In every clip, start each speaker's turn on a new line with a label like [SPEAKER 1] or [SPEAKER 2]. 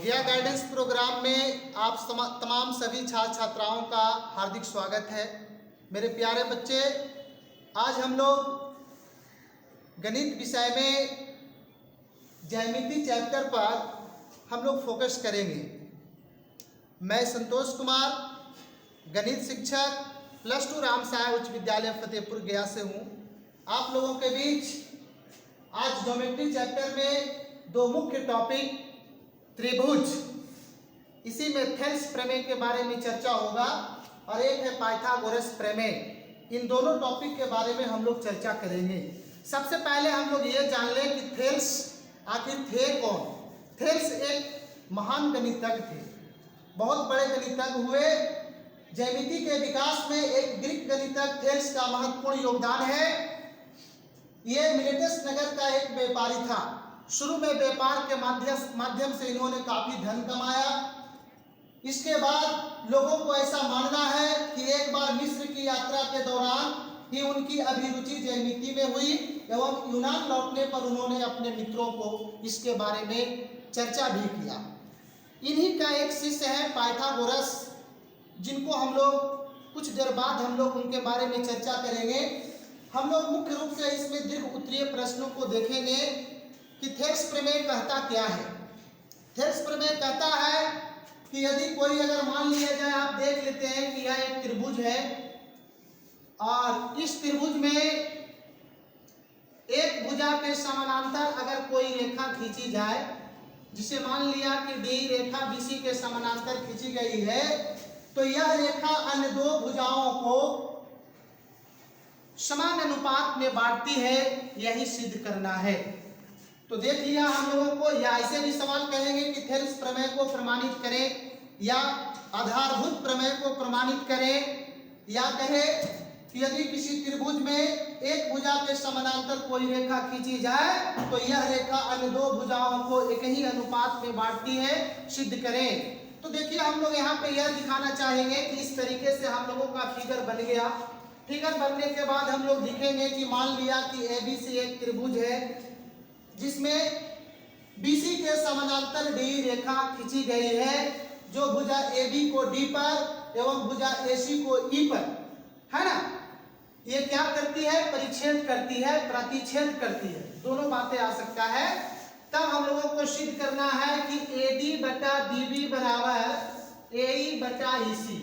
[SPEAKER 1] गया guidance programme में आप तमाम सभी छात्र छात्राओं का हार्दिक स्वागत है। मेरे प्यारे बच्चे, आज हम लोग गणित विषय में ज्यामिति चैप्टर पर हम लोग फोकस करेंगे। मैं संतोष कुमार, गणित शिक्षक +2 रामसाय उच्च विद्यालय फतेहपुर गया से हूँ। आप लोगों के बीच आज ज्योमेट्री चैप्टर में दो मुख्य टॉपिक त्रिभुज, इसी में थेल्स प्रमेय के बारे में चर्चा होगा और एक है पाइथागोरस प्रमेय। इन दोनों टॉपिक के बारे में हम लोग चर्चा करेंगे। सबसे पहले हम लोग ये जान लें कि थेल्स आखिर थे कौन। थेल्स एक महान गणितज्ञ थे, बहुत बड़े गणितज्ञ हुए। ज्यामिति के विकास में एक ग्रीक गणितज्ञ थेल्स का महत्वपूर्ण योगदान है। ये मिलेटस नगर का एक व्यापारी था। शुरू में व्यापार के माध्यम से इन्होंने काफी धन कमाया। इसके बाद लोगों को ऐसा मानना है कि एक बार मिस्र की यात्रा के दौरान ही उनकी अभिरुचि ज्यामिति में हुई एवं यूनान लौटने पर उन्होंने अपने मित्रों को इसके बारे में चर्चा भी किया। इन्हीं का एक शिष्य है पाइथागोरस, जिनको हम लोग कुछ देर बाद हम लोग उनके बारे में चर्चा करेंगे। हम लोग मुख्य रूप से इसमें दीर्घ उत्तरीय प्रश्नों को देखेंगे कि थेल्स प्रमेय कहता क्या है। थेल्स प्रमेय कहता है कि यदि कोई अगर मान लिया जाए, आप देख लेते हैं कि यह एक त्रिभुज है और इस त्रिभुज में एक भुजा के समानांतर अगर कोई रेखा खींची जाए, जिसे मान लिया कि डी रेखा बीसी के समानांतर खींची गई है, तो यह रेखा अन्य दो भुजाओं को समान अनुपात में बांटती है। यही सिद्ध करना है। तो देख लिया हम लोगों को। या ऐसे भी सवाल कहेंगे कि थेल्स प्रमेय को प्रमाणित करें, या आधारभूत प्रमेय को प्रमाणित करें, या कहे कि यदि किसी त्रिभुज में एक भुजा के समानांतर कोई रेखा खींची जाए तो यह रेखा अन्य दो भुजाओं को एक ही अनुपात में बांटती है, सिद्ध करें। तो देखिए, हम लोग यहाँ पे यह दिखाना चाहेंगे कि इस तरीके से हम लोगों का फिगर बन गया। फिगर बनने के बाद हम लोग दिखेंगे कि मान लिया कि ABC एक त्रिभुज है जिसमें BC के समानांतर डी रेखा खींची गई है, जो भुजा AB को D पर एवं भुजा AC को E पर, है ना। ये क्या करती है? परिच्छेद करती है, प्रतिच्छेद करती है। दोनों बातें आ सकता है। तब हम लोगों को सिद्ध करना है कि AD बटा BB बराबर AE बटा EC।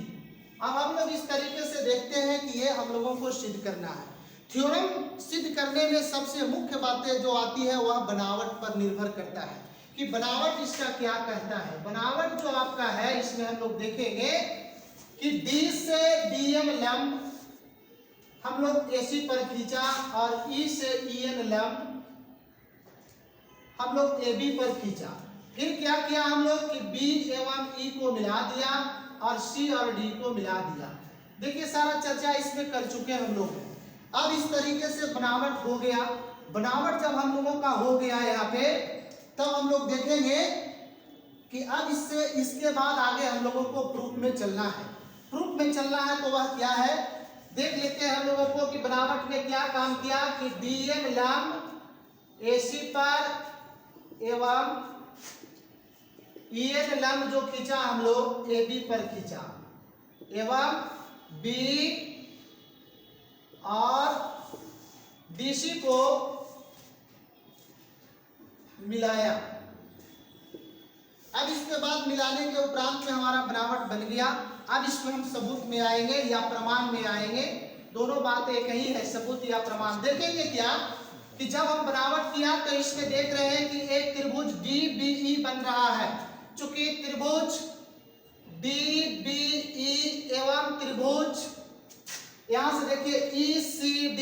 [SPEAKER 1] अब हम लोग इस तरीके से देखते हैं कि ये हम लोगों को सिद्ध करना है। थ्योरम सिद्ध करने में सबसे मुख्य बातें जो आती है वह बनावट पर निर्भर करता है कि बनावट इसका क्या कहता है। बनावट जो आपका है, इसमें हम लोग देखेंगे कि D से DM लंब हम लोग AC पर खींचा और E से EN लंब हम लोग AB पर खींचा। फिर क्या किया हम लोग कि B एवं E को मिला दिया और C और D को मिला दिया। देखिए, सारा चर्चा इसमें कर चुके हैं हम लोग। अब इस तरीके से बनावट हो गया। बनावट जब हम लोगों का हो गया यहाँ पे, तब हम लोग देखेंगे कि अब इसके बाद आगे हम लोगों को प्रूफ में चलना है। प्रूफ में चलना है तो वह क्या है, देख लेते हैं हम लोगों को कि बनावट ने क्या काम किया कि DM लंब AC पर एवं EN लंब जो खींचा हम लोग AB पर खींचा एवं B और DC को मिलाया। अब इसके बाद मिलाने के उपरांत में हमारा बनावट बन गया। अब इसमें हम सबूत में आएंगे या प्रमाण में आएंगे। दोनों बात एक ही है, सबूत या प्रमाण। देखेंगे क्या कि जब हम बनावट किया तो इसमें देख रहे हैं कि एक त्रिभुज DBE बन रहा है। चूंकि त्रिभुज DBE एवं त्रिभुज यहां से देखिए ECD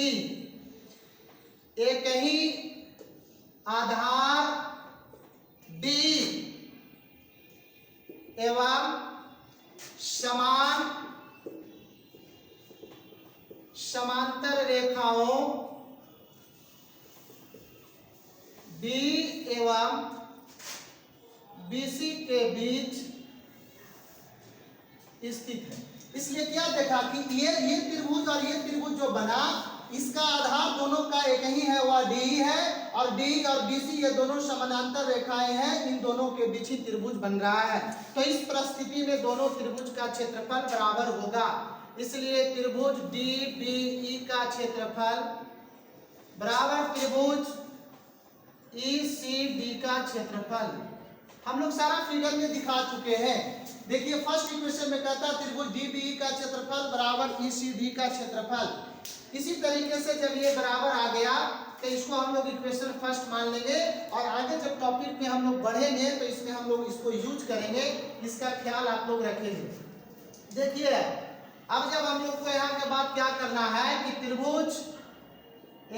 [SPEAKER 1] एक ही आधार D एवं समांतर रेखाओं D एवं BC के बीच स्थित है। इसलिए क्या देखा कि ये त्रिभुज और ये त्रिभुज जो बना, इसका आधार दोनों का एक ही है, वह D है और डी और बीसी ये दोनों समानांतर रेखाएं हैं, इन दोनों के बीच ही त्रिभुज बन रहा है। तो इस परिस्थिति में दोनों त्रिभुज का क्षेत्रफल बराबर होगा, इसलिए त्रिभुज DBE का क्षेत्रफल बराबर त्रिभुज ECD का क्षेत्रफल। हम लोग सारा फिगर में दिखा चुके हैं। देखिए फर्स्ट इक्वेशन में कहता है त्रिभुज DBE का क्षेत्रफल बराबर ECD का क्षेत्रफल। इसी तरीके से जब ये बराबर आ गया तो इसको हम लोग इक्वेशन फर्स्ट मान लेंगे और आगे जब टॉपिक में हम लोग बढ़ेंगे तो इसमें हम लोग इसको यूज करेंगे, इसका ख्याल आप लोग रखेंगे। देखिए अब जब हम लोग को यहाँ के बाद क्या करना है कि त्रिभुज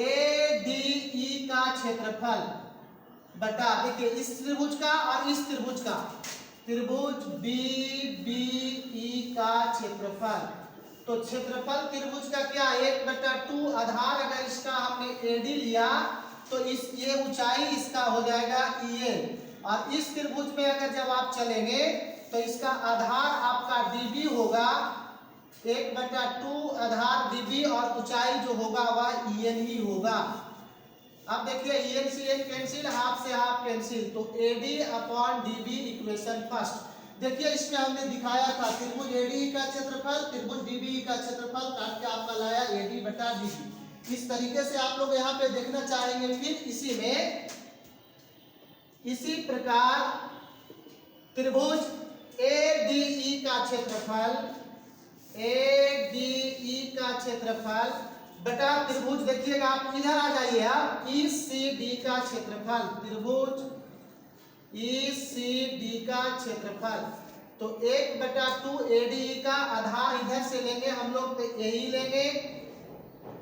[SPEAKER 1] ADE का क्षेत्रफल बटा, देखिए इस त्रिभुज का और इस त्रिभुज का, त्रिभुज DBE का क्षेत्रफल। तो क्षेत्रफल त्रिभुज का क्या 1/2 आधार, अगर इसका हमने AD लिया तो इस ये ऊंचाई इसका हो जाएगा EL, और इस त्रिभुज में अगर जब आप चलेंगे तो इसका आधार आपका DB होगा, 1/2 आधार DB और ऊंचाई जो होगा वह EL ही होगा। अब देखिए EL से EL कैंसिल, हाफ से हाफ कैंसिल, तो AD/DB इक्वेशन फर्स्ट। देखिए इसमें हमने दिखाया था त्रिभुज ADE का क्षेत्रफल, त्रिभुज DBE का क्षेत्रफल काट के आपका लाया AD/DB। इस तरीके से आप लोग यहाँ पे देखना चाहेंगे। फिर इसी में इसी प्रकार त्रिभुज ADE का क्षेत्रफल, ADE का क्षेत्रफल बटा त्रिभुज, देखिएगा आप इधर आ जाइए, आप ECD का क्षेत्रफल, त्रिभुज ECD का क्षेत्रफल। तो 1/2 ADE का आधार इधर से लेंगे हम लोग तो AE लेंगे,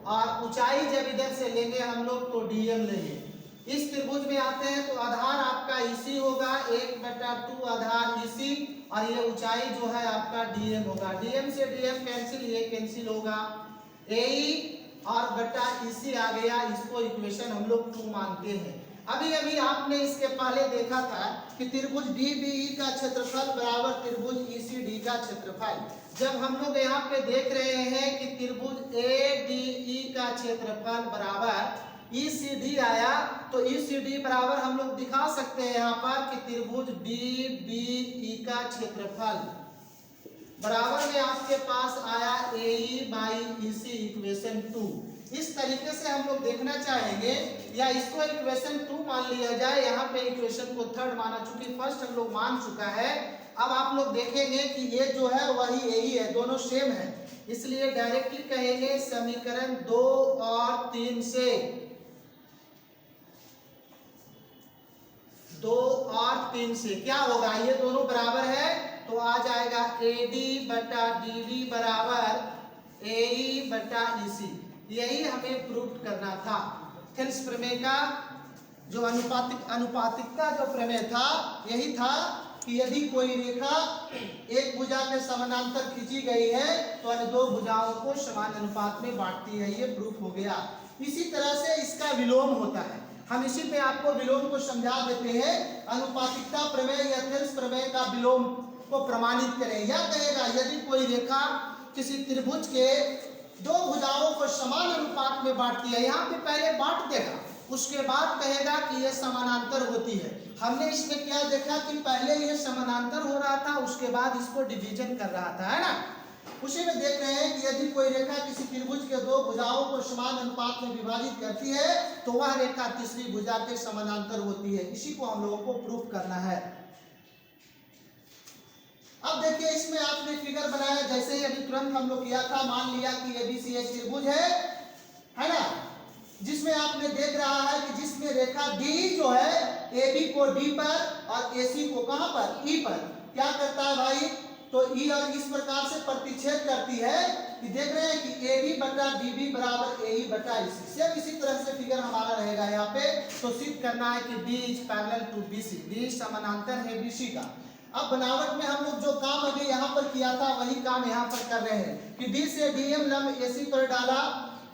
[SPEAKER 1] और ऊंचाई जब इधर से लेंगे हम लोग तो DM लेंगे। इस त्रिभुज में आते हैं तो आधार आपका EC होगा, 1/2 आधार EC, और ये ऊंचाई जो है आपका DM होगा। DM से DM कैंसिल, ये कैंसिल होगा, AE और बटा EC आ गया। इसको इक्वेशन हम लोग 2 मानते हैं। अभी अभी आपने इसके पहले देखा था कि त्रिभुज DBE का क्षेत्रफल बराबर त्रिभुज ECD का क्षेत्रफल। जब हम लोग यहाँ पे देख रहे हैं कि त्रिभुज ADE का क्षेत्रफल बराबर ECD आया, तो ECD बराबर हम लोग दिखा सकते हैं यहाँ पर कि त्रिभुज DBE का क्षेत्रफल बराबर में आपके पास आया AE/EC इक्वेशन 2। इस तरीके से हम लोग देखना चाहेंगे, या इसको इक्वेशन 2 मान लिया जाए, यहाँ पे इक्वेशन को थर्ड माना, चूंकि फर्स्ट हम लोग मान चुका है। अब आप लोग देखेंगे कि ये जो है वही यही है, दोनों सेम है, इसलिए डायरेक्टली कहेंगे समीकरण 2 और 3 से, 2 और 3 से क्या होगा, ये दोनों बराबर है तो आ जाएगा AD/DB बराबर AE/EC। यही हमें प्रूव करना था। थेल्स प्रमेय का जो अनुपातिकता जो प्रमेय था यही था कि यदि कोई रेखा एक भुजा के समानांतर खींची गई है तो अन्य दो भुजाओं को समान अनुपात में बांटती है, ये प्रूफ हो गया। इसी तरह से इसका विलोम होता है, हम इसी पे आपको विलोम को समझा देते हैं। अनुपातिकता प्रमेय या थेल्स प्रमेय का विलोम को प्रमाणित करें। यह कहेगा यदि कोई रेखा किसी त्रिभुज के दो भुजाओं को समान अनुपात में बांटती है, यहाँ पे पहले बांट देगा, उसके बाद कहेगा कि यह समानांतर होती है। हमने इसमें क्या देखा कि पहले यह समानांतर हो रहा था, उसके बाद इसको डिवीजन कर रहा था, है ना। उसी में देख रहे हैं कि यदि कोई रेखा किसी त्रिभुज के दो भुजाओं को समान अनुपात में विभाजित करती है तो वह रेखा तीसरी भुजा के समानांतर होती है। इसी को हम लोगों को प्रूफ करना है। अब देखिए इसमें आपने फिगर बनाया, जैसे ही अभी तुरंत हम लोग किया था, मान लिया कि ABC एक त्रिभुज है ना, जिसमें आपने देख रहा है कि जिसमें रेखा D जो है AB को D पर और AC को कहां पर, E पर क्या करता है भाई, तो E और इस प्रकार से प्रतिच्छेद करती है कि देख रहे हैं कि AB/DB बराबर AE/EC। सेम इसी तरह से फिगर हमारा रहेगा यहाँ पे। तो सिद्ध करना है कि D is parallel to BC, D समानांतर है BC का। अब बनावट में हम लोग जो काम अभी यहाँ पर किया था वही काम यहाँ पर कर रहे हैं कि D से DM लंब AC पर डाला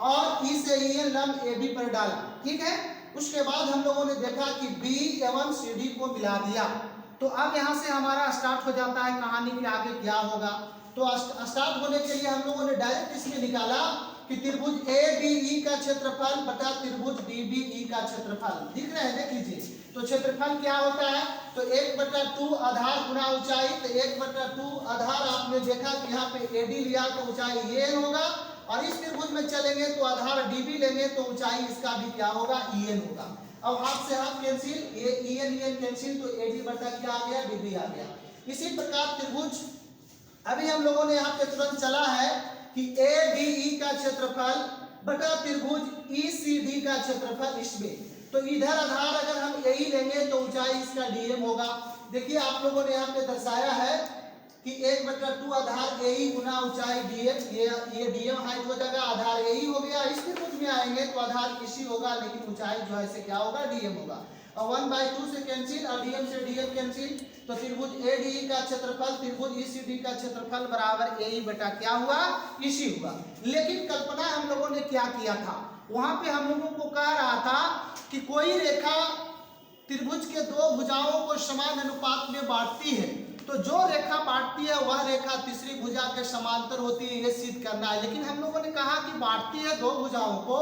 [SPEAKER 1] और E से EN लंब AB पर डाला, ठीक है। उसके बाद हम लोगों ने देखा कि B एवं CD को मिला दिया। तो अब यहाँ से हमारा स्टार्ट हो जाता है कहानी के आगे क्या होगा। तो स्टार्ट होने के लिए हम लोगों ने डायरेक्ट इसमें निकाला कि त्रिभुज ADE का क्षेत्रफल बटा त्रिभुज DBE का क्षेत्रफल। दिख रहे हैं, देख लीजिए। तो क्षेत्रफल क्या होता है, तो 1/2 आधार गुना ऊंचाई। तो 1/2 आधार आपने देखा कि यहाँ पे AD लिया तो ऊंचाई EN होगा, और इस त्रिभुज में चलेंगे तो आधार DB लेंगे तो ऊंचाई इसका भी क्या होगा, EN होगा। अब हाथ से हाथ कैंसिल, ये EN कैंसिल, तो AD बटा क्या आ गया, DB आ गया। इसी प्रकार त्रिभुज अभी हम लोगों ने यहाँ पे तुरंत चला है कि ADE का क्षेत्रफल बटा त्रिभुज ECD का क्षेत्रफल इसमें। तो इधर आधार अगर हम AE लेंगे तो ऊंचाई इसका DM होगा। देखिए आप लोगों ने यहाँ पे दर्शाया है कि 1/2 आधार AE गुना ऊंचाई DM, ये DM हाइट हो जाएगा, आधार AE हो गया। इस त्रिभुज में आएंगे तो आधार EC होगा, लेकिन ऊंचाई जो है से क्या होगा, DM होगा। और 1/2 से कैंसिल और DM से DM कैंसिल, तो त्रिभुज ADE का क्षेत्रफल त्रिभुज ECD का क्षेत्रफल बराबर AE बटा क्या हुआ, EC हुआ। लेकिन कल्पना हम लोगों ने क्या किया था, वहां पे हम लोगों को कह रहा था कि कोई रेखा त्रिभुज के दो भुजाओं को समान अनुपात में बांटती है, तो जो रेखा बांटती है वह रेखा तीसरी भुजा के समांतर होती है, ये सिद्ध करना है। लेकिन हम लोगों ने कहा कि बांटती है दो भुजाओं को,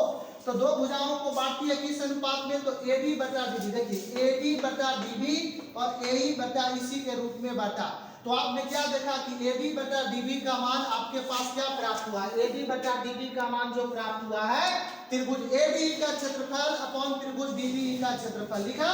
[SPEAKER 1] तो दो भुजाओं को बांटती है किस अनुपात में, तो AD बटा DB। देखिए AD बटा DB और AE बटा EC के रूप में बांटा। तो आपने क्या देखा कि AD बटा DB का मान आपके पास क्या प्राप्त हुआ, AD बटा DB का मान जो प्राप्त हुआ है त्रिभुज ADE का क्षेत्रफल अपॉन त्रिभुज DBE का क्षेत्रफल लिखा।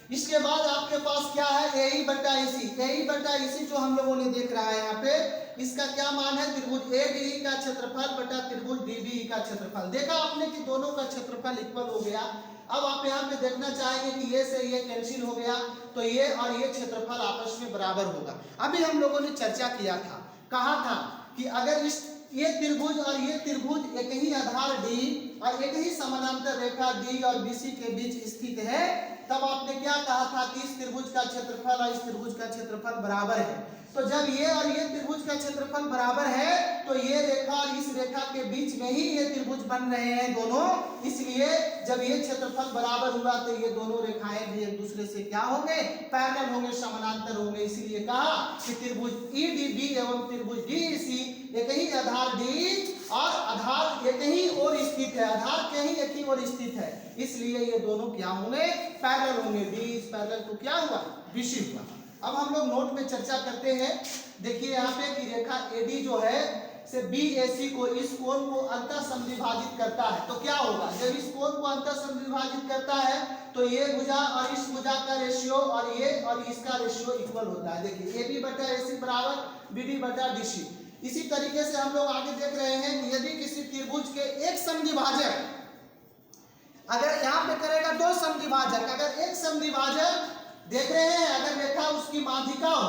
[SPEAKER 1] इसके बाद आपके पास क्या है, AE बटा EC। AE बटा EC जो हम लोगों ने देख रहा है यहाँ पे, इसका क्या मान है, त्रिभुज ADE का क्षेत्रफल बटा त्रिभुज DBE का क्षेत्रफल। देखा आपने कि दोनों का क्षेत्रफल इक्वल हो गया। अब आप यहाँ पे देखना चाहेंगे कि ये से ये कैंसिल हो गया, तो ये और ये क्षेत्रफल आपस में बराबर होगा। अभी हम लोगों ने चर्चा किया था, कहा था कि अगर इस ये त्रिभुज और ये त्रिभुज एक ही आधार D और एक ही समानांतर रेखा D और BC के बीच स्थित है, तब आपने क्या कहा था कि इस त्रिभुज का क्षेत्रफल और इस त्रिभुज का क्षेत्रफल बराबर है। तो जब ये और ये त्रिभुज का क्षेत्रफल बराबर है, तो ये रेखा और इस रेखा के बीच में ही ये त्रिभुज बन रहे हैं दोनों, इसलिए जब ये क्षेत्रफल बराबर हुआ तो ये दोनों रेखाएं भी एक दूसरे से क्या होंगे, पैरेलल होंगे, समानांतर होंगे। इसीलिए कहा कि त्रिभुज EDB एवं त्रिभुज DEC एक ही आधार D और आधार एक ही ओर स्थित है, आधार के ही एक ही ओर स्थित है, इसलिए ये दोनों क्या होंगे, पैरेलल होंगे। D इज पैरेलल टू क्या हुआ, BC हुआ। अब हम लोग नोट में चर्चा करते हैं। देखिए यहाँ पे कि रेखा AD जो है से BAC को, इस कोण को अंतः समद्विभाजित करता है, तो क्या होगा, जब इस कोण को अंतः समद्विभाजित करता है तो ये भुजा और इस भुजा का रेशियो और ये और इसका रेशियो इक्वल होता है। देखिए AB बटा AC बराबर BD बटा DC। इसी तरीके से हम लोग आगे देख रहे हैं कि यदि किसी त्रिभुज के एक समद्विभाजक अगर यहाँ पे करेगा दो समद्विभाजक, अगर एक समद्विभाजक देख रहे हैं, अगर रेखा उसकी माध्यिका हो,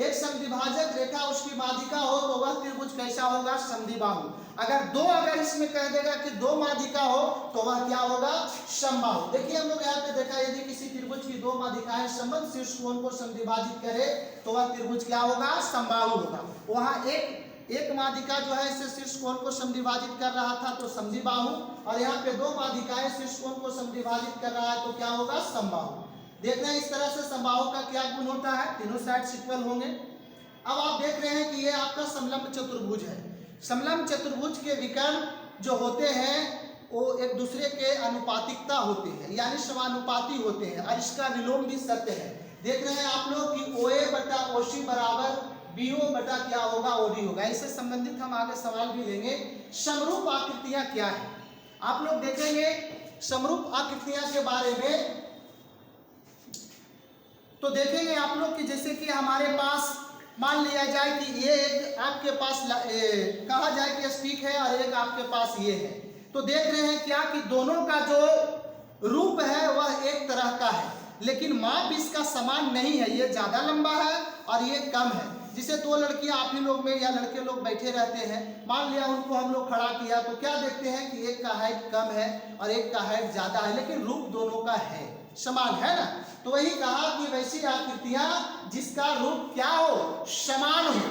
[SPEAKER 1] एक समद्विभाजक रेखा उसकी माध्यिका हो, तो वह त्रिभुज कैसा होगा, समद्विबाहु। अगर इसमें कह देगा कि दो माध्यिका हो, तो वह क्या होगा, समबाहु। देखिए हम लोग यहाँ पे देखा, यदि किसी त्रिभुज की दो माध्यिकाएं संबंध शीर्ष कोण को समद्विभाजित करे तो वह त्रिभुज क्या होगा, समबाहु होगा। वहाँ एक माध्यिका जो है इसे शीर्ष कोण को समद्विभाजित कर रहा था तो समद्विबाहु, और यहाँ पे दो माध्यिकाएं शीर्ष कोण को समद्विभाजित कर रहा है तो क्या होगा, समबाहु। देख रहे हैं इस तरह से समबाहु का क्या गुण होता है, तीनों साइड इक्वल होंगे। अब आप देख रहे हैं कि ये आपका समलंब चतुर्भुज है। समलंब चतुर्भुज के विकर्ण जो होते हैं वो एक दूसरे के अनुपातिकता होते हैं, यानी समानुपाती होते हैं, और इसका विलोम भी सत्य है। देख रहे हैं आप लोग कि OA बटा OC बराबर BO बटा क्या होगा, OD होगा। इससे संबंधित हम आगे सवाल भी लेंगे। समरूप आकृतियां क्या है, आप लोग देखेंगे समरूप आकृतियां के बारे में, तो देखेंगे आप लोग कि जैसे कि हमारे पास मान लिया जाए कि ये एक आपके पास कहा जाए कि स्टिक है और एक आपके पास ये है, तो देख रहे हैं क्या कि दोनों का जो रूप है वह एक तरह का है, लेकिन माप इसका समान नहीं है। ये ज्यादा लंबा है और ये कम है। जिसे दो लड़कियां आप ही लोग में या लड़के लोग बैठे रहते हैं, मान लिया उनको हम लोग खड़ा किया, तो क्या देखते हैं कि एक का हाइट कम है और एक का हाइट ज्यादा है, लेकिन रूप दोनों का है, समान है ना। तो वही कहा कि वैसी आकृतियां जिसका रूप क्या हो, समान हो,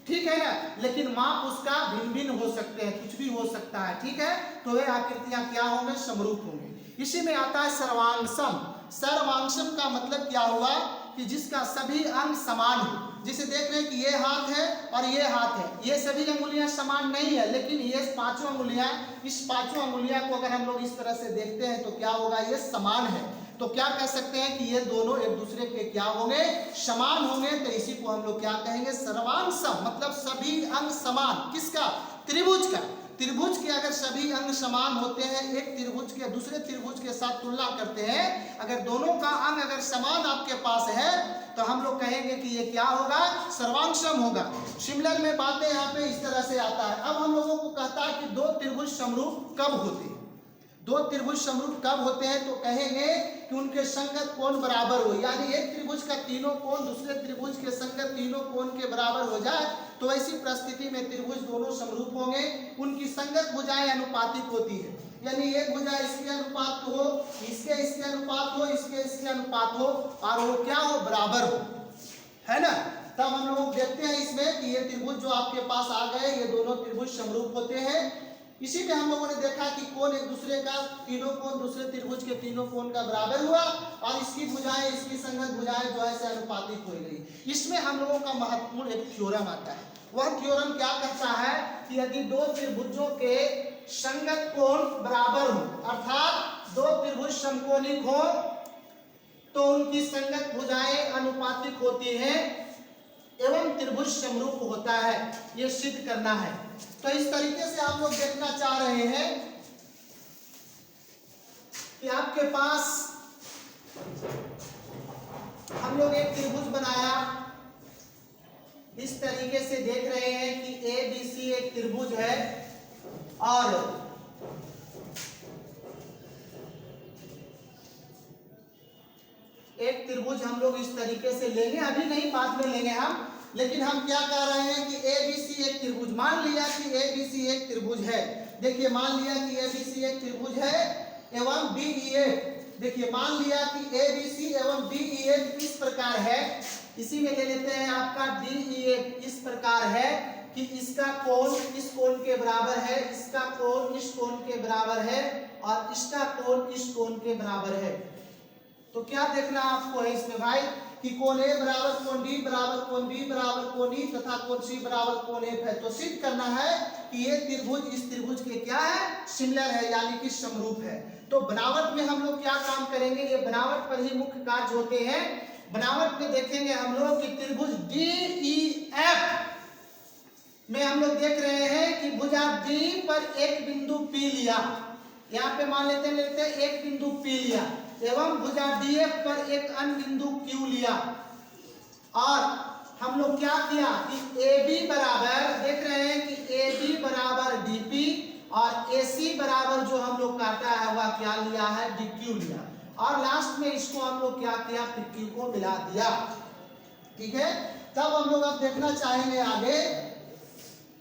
[SPEAKER 1] ठीक है ना, लेकिन माप उसका भिन्न भिन्न हो सकते हैं, कुछ भी हो सकता है, ठीक है। तो वे आकृतियां क्या होंगे, समरूप होंगे। इसी में आता है सर्वांशम। सर्वांशम का मतलब क्या हुआ कि जिसका सभी अंग समान हो। जिसे देख रहे हैं कि ये हाथ है और ये हाथ है, ये सभी अंगुलियां समान नहीं है, लेकिन ये पांचों अंगुलियां, इस पांचों अंगुलियां को अगर हम लोग इस तरह से देखते हैं तो क्या होगा, ये समान है। तो क्या कह सकते हैं कि ये दोनों एक दूसरे के क्या होंगे, समान होंगे। तो इसी को हम लोग क्या कहेंगे, सर्वांग सम, मतलब सभी अंग समान। किसका, त्रिभुज का। त्रिभुज के अगर सभी अंग समान होते हैं, एक त्रिभुज के दूसरे त्रिभुज के साथ तुलना करते हैं, अगर दोनों का अंग अगर समान आपके पास है तो हम लोग कहेंगे कि ये क्या होगा, सर्वांग सम होगा। सिमिलर में बातें यहाँ पे इस तरह से आता है। अब हम लोगों को कहता है कि दो त्रिभुज समरूप कब होते हैं। दो त्रिभुज समरूप कब होते हैं, तो कहेंगे कि उनके संगत कोण बराबर हो, यानी एक त्रिभुज का तीनों कोण दूसरे त्रिभुज के संगत तीनों कोण के बराबर हो जाए, तो ऐसी परिस्थिति में त्रिभुज दोनों समरूप होंगे। उनकी संगत भुजाएं अनुपातिक होती है, यानी एक भुजा इसके अनुपात हो, इसके अनुपात हो, इसके अनुपात हो, और वो क्या हो, बराबर हो, है ना। तब हम लोग देखते हैं इसमें कि ये त्रिभुज जो आपके पास आ गए, ये दोनों त्रिभुज समरूप होते हैं। इसी में हम लोगों ने देखा कि कोण एक दूसरे का, तीनों कोण दूसरे त्रिभुज के तीनों कोण का बराबर हुआ, और इसकी भुजाएं इसकी संगत भुजाएं जो है से अनुपातिक हो गई। इसमें हम लोगों का महत्वपूर्ण एक थ्योरम आता है। वह थ्योरम क्या कहता है कि यदि दो त्रिभुजों के संगत कोण बराबर हो, अर्थात दो त्रिभुज समकोणिक हो, तो उनकी संगत भुजाएं अनुपातिक होती हैं एवं त्रिभुज समरूप होता है, ये सिद्ध करना है। तो इस तरीके से आप लोग देखना चाह रहे हैं कि आपके पास हम लोग एक त्रिभुज बनाया, इस तरीके से देख रहे हैं कि ए बी सी एक त्रिभुज है, और एक त्रिभुज हम लोग इस तरीके से लेंगे, अभी नहीं बाद में लेंगे हम, लेकिन हम क्या कह रहे हैं कि ए बी सी एक त्रिभुज, मान लिया कि ए बी सी एक त्रिभुज है। देखिए मान लिया कि ए बी सी एक त्रिभुज है एवं बी ई एफ, देखिए मान लिया कि ए बी सी एवं बी ई एफ इस प्रकार है। इसी में ले लेते हैं आपका डी ई एफ इस प्रकार है कि इसका कोण इस कोण के बराबर है, इसका कोण इस कोण के बराबर है, और इसका कोण इस कोण के बराबर है। तो क्या देखना आपको है इसमें भाई कि कोण ए बराबर कोण डी बराबर कोण बी बराबर कोण ई तथा कोण सी बराबर कोण एफ है। तो सिद्ध करना है कि ये त्रिभुज इस त्रिभुज के क्या है, सिमिलर है, यानी कि समरूप है। तो बनावट में हम लोग क्या काम करेंगे, ये बनावट पर ही मुख्य कार्य होते हैं। बनावट में देखेंगे हम लोग कि त्रिभुज डी ई एफ में हम लोग देख रहे हैं कि भुजा डी पर एक बिंदु पी लिया, यहाँ पे मान लेते हैं एक बिंदु पी लिया, एवं भुजा डीएफ पर एक अन्य बिंदु क्यू लिया, और हम लोग क्या किया कि ए बी बराबर देख रहे हैं कि ए बी बराबर डी पी, और ए सी बराबर जो हम लोग काटा है वह क्या लिया है, डी क्यू लिया, और लास्ट में इसको हम लोग क्या किया, पी क्यू को मिला दिया। ठीक है, तब हम लोग अब देखना चाहेंगे आगे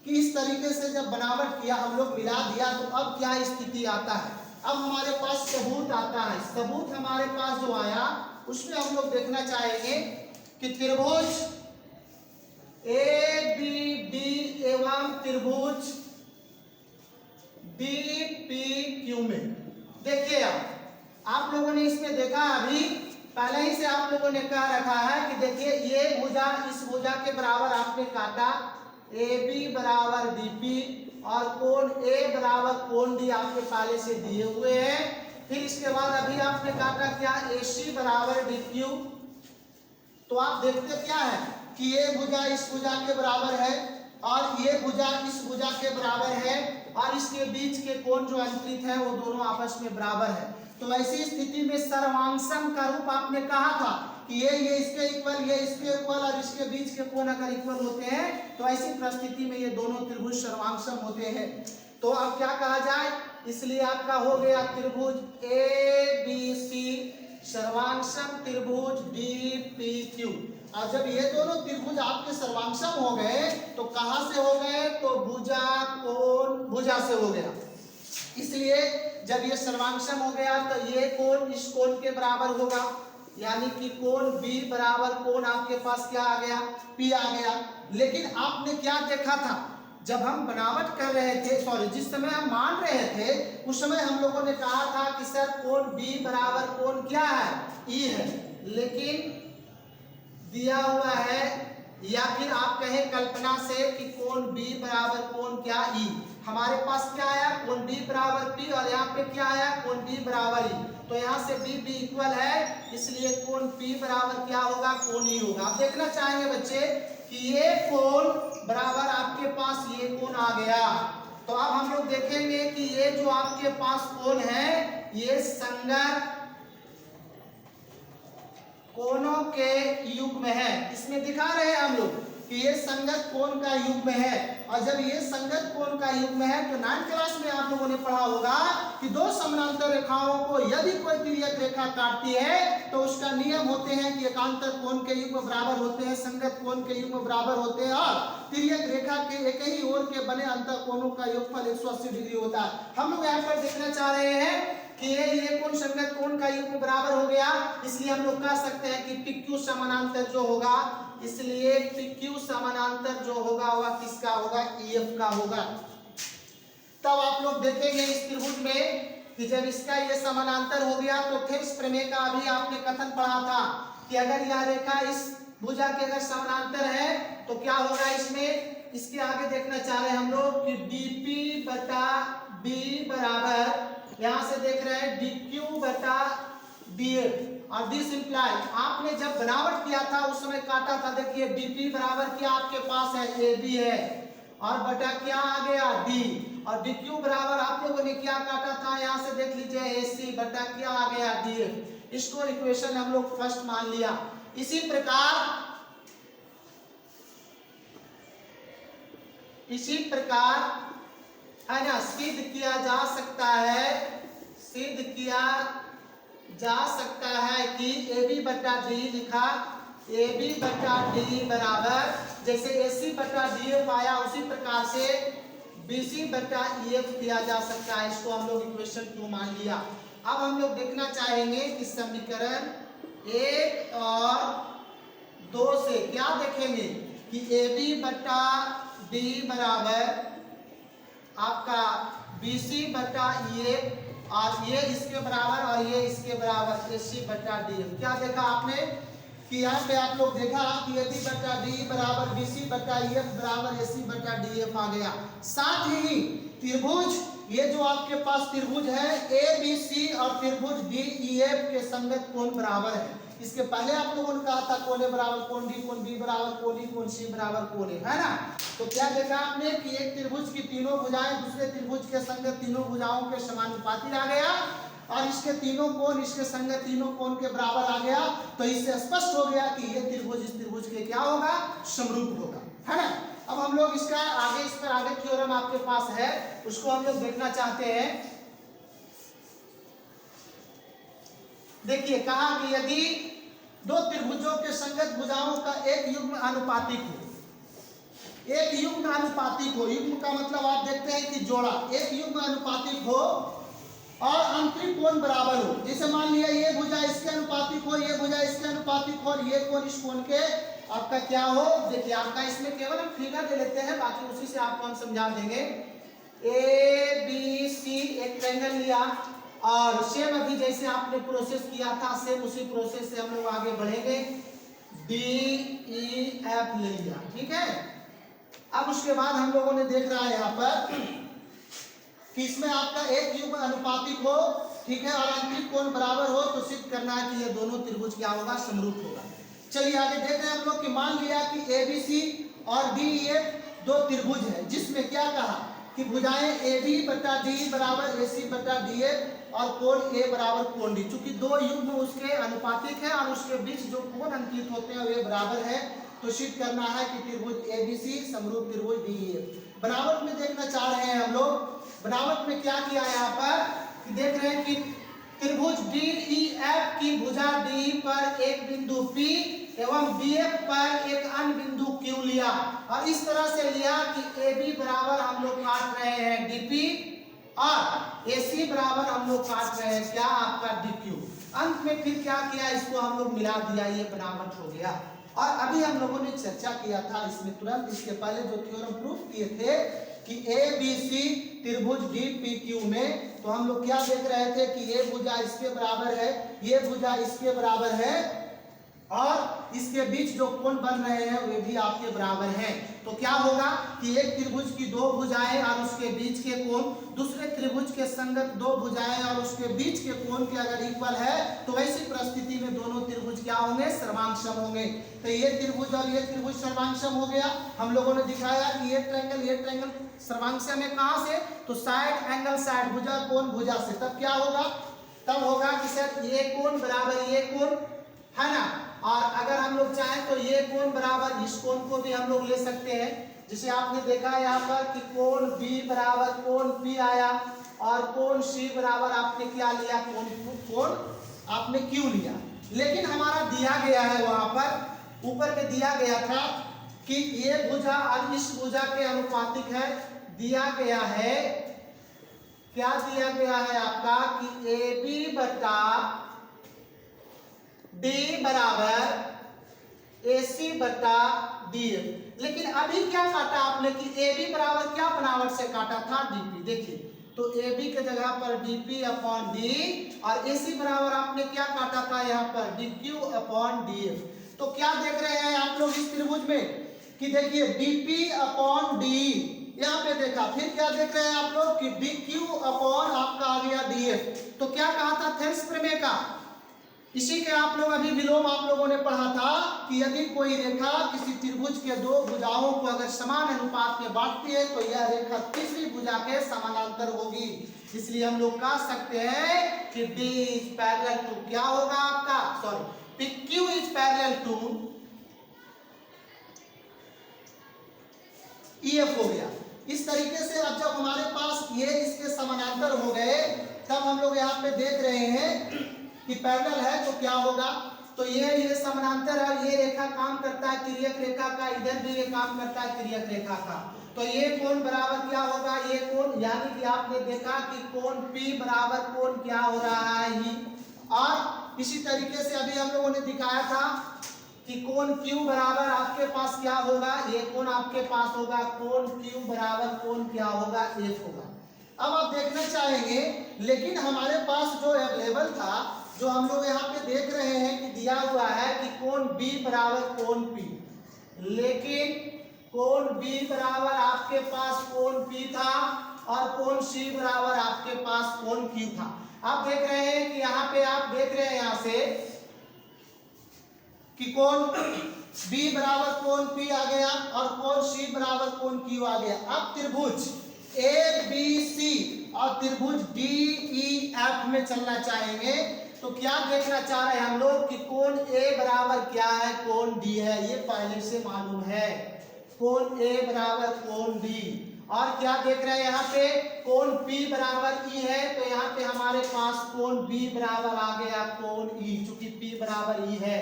[SPEAKER 1] कि इस तरीके से जब बनावट किया, हम लोग मिला दिया, तो अब क्या स्थिति आता है। अब हमारे पास सबूत आता है। सबूत हमारे पास जो आया उसमें हम लोग देखना चाहेंगे कि त्रिभुज ए बी डी एवं त्रिभुज डी पी क्यू में देखिए, आप लोगों ने इसमें देखा, अभी पहले ही से आप लोगों ने कह रखा है कि देखिए ये भुजा इस भुजा के बराबर आपने काटा, ए बी बराबर डी पी, और कोण ए बराबर कोण डी आपके पहले से दिए हुए हैं। फिर इसके बाद अभी आपने काटा क्या, ए सी बराबर डी क्यू। तो आप देखते क्या है कि ये भुजा इस भुजा के बराबर है, और ये भुजा इस भुजा के बराबर है, और इसके बीच के कोण जो अंतरित है वो दोनों आपस में बराबर है। तो ऐसी स्थिति में सर्वांगसम का रूप आपने कहा था कि ये इसके इक्वल, ये इसके इक्वल, और इसके बीच के कोण अगर इक्वल होते हैं तो ऐसी परिस्थिति में ये दोनों त्रिभुज सर्वांगसम होते हैं। तो अब क्या कहा जाए, इसलिए आपका हो गया त्रिभुज ए बी सी सर्वांगसम त्रिभुज डी पी क्यू। और जब ये दोनों त्रिभुज आपके सर्वांगसम हो गए तो कहां से हो गए, तो भुजा कोण भुजा से हो गया। इसलिए जब ये सर्वांगसम हो गया तो ये कोण इस कोण के बराबर होगा, यानी कि कोण बी बराबर कोण आपके पास क्या आ गया, पी आ गया। लेकिन आपने क्या देखा था, जब हम बनावट कर रहे थे, सॉरी जिस समय हम मान रहे थे उस समय हम लोगों ने कहा था कि सर कोण बी बराबर कोण क्या है, ई है। लेकिन दिया हुआ है, या फिर आप कहें कल्पना से कि कोण B बराबर कोण क्या E। हमारे पास क्या आया, कोण B बराबर P, और यहाँ पे क्या आया, कोण B बराबर E। तो यहाँ से B इक्वल है, इसलिए कोण P बराबर क्या होगा, कोण E होगा। आप देखना चाहेंगे बच्चे कि ये कोण बराबर आपके पास ये कोण आ गया। तो अब हम लोग देखेंगे कि ये जो आपके पास कोण है ये संगत कोणों के युग्म है। इसमें दिखा रहे हैं हम लोग कि ये संगत कोण का युग्म है। और जब ये संगत कोण का युग्म है तो 9th क्लास में आप लोगों ने पढ़ा होगा कि दो समानांतर रेखाओं को यदि कोई तिर्यक रेखा काटती है तो उसका नियम होते हैं कि एकांतर कोण के युग्म बराबर होते हैं, संगत कोण के युग्म बराबर होते हैं, और तिर्यक रेखा के एक ही ओर के बने अंतर कोणों का योगफल 180 डिग्री होता है। हम लोग यहाँ पर देखना चाह रहे हैं कि ये कोण संगत कोण का युग्म बराबर हो गया, इसलिए हम लोग कह सकते हैं कि PQ समानांतर जो होगा, इसलिए PQ समानांतर जो होगा वह किसका होगा, EF का होगा। तब आप लोग देखेंगे इस त्रिभुज में कि जब इसका ये समानांतर हो गया तो थेव्स प्रमेय का अभी आपने कथन पढ़ा था कि अगर यह रेखा इस भुजा के अगर समानांतर है तो क्या होगा इसमें। इसके आगे देखना चाह रहे हैं हम लोग कि DP बटा B बराबर, यहां से देख रहे हैं DQ बटा DF, और दिस इंप्लाई आपने जब बनावट किया था उस समय काटा था, देखिए DP बराबर क्या आपके पास है, AB है, और बटा क्या आ गया D, और DQ बराबर आप लोगों ने क्या काटा था, यहां से देख लीजिए AC बटा क्या आ गया DF। इसको इक्वेशन हम लोग फर्स्ट मान लिया। इसी प्रकार है ना, सिद्ध किया जा सकता है कि AB बटा D लिखा, AB बटा D बराबर जैसे AC बटा DF आया उसी प्रकार से BC बटा EF किया जा सकता है। इसको हम लोग इक्वेशन 2 मान लिया। अब हम लोग देखना चाहेंगे कि समीकरण 1 और 2 से क्या देखेंगे कि AB बटा D बराबर आपका BC बटा EF, और ये इसके बराबर और ये इसके बराबर AC बटा DF। क्या देखा आपने कि यहाँ पे आप लोग देखा कि AB बटा D बराबर BC बटा EF बराबर AC बटा DF आ गया। साथ ही त्रिभुज, ये जो आपके पास त्रिभुज है ABC और त्रिभुज DEF के संगत कोण बराबर है। इसके पहले आप लोगों ने कहा था कोण A बराबर कोण D, कोण B बराबर कोण E, कोण C बराबर कोण A, है ना। तो क्या देखा आपने कि एक त्रिभुज की तीनों भुजाएं दूसरे त्रिभुज के संगत तीनों भुजाओं के समानुपाती आ गया, और इसके तीनों कोण इसके संगत तीनों कोण के बराबर आ गया। तो इससे स्पष्ट हो गया कि ये त्रिभुज इस त्रिभुज के क्या होगा, समरूप होगा, है ना। अब हम लोग इसका आगे, इस पर आगे थ्योरम आपके पास है, उसको हम लोग देखना चाहते हैं। देखिए कहा कि यदि दो त्रिभुजों के संगत भुजाओं का एक युग्म अनुपातिक हो, एक युग्म अनुपातिक हो, युग्म का मतलब आप देखते हैं कि जोड़ा, एक युग्म अनुपातिक हो और आंतरिक कोण बराबर हो। जैसे मान लिया ये भुजा इसके अनुपातिक हो, ये भुजा इसके अनुपातिक हो, और ये कोण इस कोण के आपका क्या हो। देखिए आपका इसमें केवल हम फिगर दे लेते हैं, बाकी उसी से आपको हम समझा देंगे। ABC एक ट्रायंगल लिया, और सेम अभी जैसे आपने प्रोसेस किया था सेम उसी प्रोसेस से हम लोग आगे बढ़ेंगे। DEF ले लिया, ठीक है। अब उसके बाद हम लोगों ने देख रहा है यहाँ पर कि इसमें आपका एक युग्म अनुपातिक हो, ठीक है, और आंतरिक कोण बराबर हो, तो सिद्ध करना है कि ये दोनों त्रिभुज क्या होगा, समरूप होगा। चलिए आगे देख रहे हैं हम लोग कि मान लिया कि ABC और DEF दो त्रिभुज है, जिसमें क्या कहा कि भुजाएं AB बटा D बराबर AC बटा DF और कोण A बराबर कोण D। चूंकि दो युग्म उसके अनुपातिक है और उसके बीच जो कोण अंकित होते हैं वे बराबर है, तो सिद्ध करना है कि त्रिभुज ABC समरूप त्रिभुज DEF। बनावट में देखना चाह रहे हैं हम लोग। बनावट में क्या किया यहाँ पर देख रहे हैं कि त्रिभुज DEF की भुजा D पर एक बिंदु P एवं DF पर एक अन्य बिंदु Q लिया, और इस तरह से लिया कि AB बराबर हम लोग काट रहे हैं DP और AC बराबर हम लोग काट रहे हैं क्या, आपका DQ। अंत में फिर क्या किया, इसको हम लोग मिला दिया, ये बनावट हो गया। और अभी हम लोगों ने चर्चा किया था इसमें तुरंत इसके पहले जो थ्योरम प्रूफ किए थे कि ABC त्रिभुज DPQ में, तो हम लोग क्या देख रहे थे कि ये भुजा इसके बराबर है, ये भुजा इसके बराबर है, और इसके बीच जो कोण बन रहे हैं वे भी आपके बराबर हैं। तो क्या होगा कि एक त्रिभुज की दो भुजाएं और उसके बीच के कोण दूसरे त्रिभुज के संगत दो भुजाएं और उसके बीच के कोण के अगर इक्वल है तो वैसी परिस्थिति में दोनों त्रिभुज क्या होंगे, सर्वांगसम होंगे। तो ये त्रिभुज और ये त्रिभुज सर्वांगसम हो गया। हम लोगों ने दिखाया कि ये ट्रायंगल सर्वांगसम है कहां से, तो साइड एंगल साइड, भुजा कोण भुजा से। तब क्या होगा, तब होगा कि सर ये कोण बराबर ये कोण है ना, और अगर हम लोग चाहें तो ये कोण बराबर इस कोण को भी हम लोग ले सकते हैं। जिसे आपने देखा यहाँ पर कि कोण B बराबर कोण P आया और कोण C बराबर आपने क्या लिया, कोण आपने Q लिया। लेकिन हमारा दिया गया है वहां पर ऊपर में दिया गया था कि ये भुजा और इस भुजा के अनुपातिक है। दिया गया है, क्या दिया गया है आपका कि AB बटा D बराबर AC बटा DF। लेकिन अभी क्या काटा आपने कि AB बराबर क्या बनावट से काटा था, DP। देखिए तो AB के जगह पर DP अपॉन D और AC बराबर आपने क्या काटा था यहाँ पर DQ अपॉन DF। तो क्या देख रहे हैं आप लोग इस त्रिभुज में कि देखिए DP अपॉन D यहाँ पे देखा, फिर क्या देख रहे हैं आप लोग कि DQ अपॉन आपका आ गया DF। तो क्या कहा था थेल्स प्रमेय का, इसी के आप लोग अभी विलोम आप लोगों ने पढ़ा था कि यदि कोई रेखा किसी त्रिभुज के दो भुजाओं को अगर समान अनुपात में बांटती है तो यह रेखा तीसरी भुजा के समानांतर होगी। इसलिए हम लोग कह सकते हैं कि D इज पैरेलल टू क्या होगा आपका, sorry PQ is parallel to EF हो गया। इस तरीके से अब जब हमारे पास ये इसके समानांतर हो गए तब हम लोग यहाँ पे देख रहे हैं कि पैरेलल है तो क्या होगा, तो ये समानांतर है। ये रेखा काम करता है तिर्यक रेखा का, इधर भी ये काम करता है तिर्यक रेखा का। तो ये कोण बराबर क्या होगा, ये कोण यानी कि आपने देखा कि कोण P बराबर कोण क्या हो रहा है ही। और इसी तरीके से अभी हम लोगों ने दिखाया था कि कोण Q बराबर आपके पास क्या होगा, ये कोण आपके पास होगा कोण Q बराबर कोण क्या होगा, F होगा। अब आप देखना चाहेंगे लेकिन हमारे पास जो अवेलेबल था, जो हम लोग यहाँ पे देख रहे हैं कि दिया हुआ है कि कोण B बराबर कोण P, लेकिन कोण B बराबर आपके पास कोण P था और कोण C बराबर आपके पास कोण Q था। आप देख रहे हैं कि यहाँ पे आप देख रहे हैं यहाँ से कि कोण B बराबर कोण P आ गया और कोण C बराबर कोण Q आ गया। अब त्रिभुज ABC और त्रिभुज DEF में चलना चाहेंगे तो क्या देखना चाह रहे हैं हम लोग कि कोण A बराबर क्या है, कोण D है। ये पहले से मालूम है, कोण A बराबर कोण D। और क्या देख रहे हैं यहाँ पे कोण P बराबर E है, तो यहाँ पे हमारे पास कोण B बराबर आ गया कोण E, चूंकि P बराबर E है।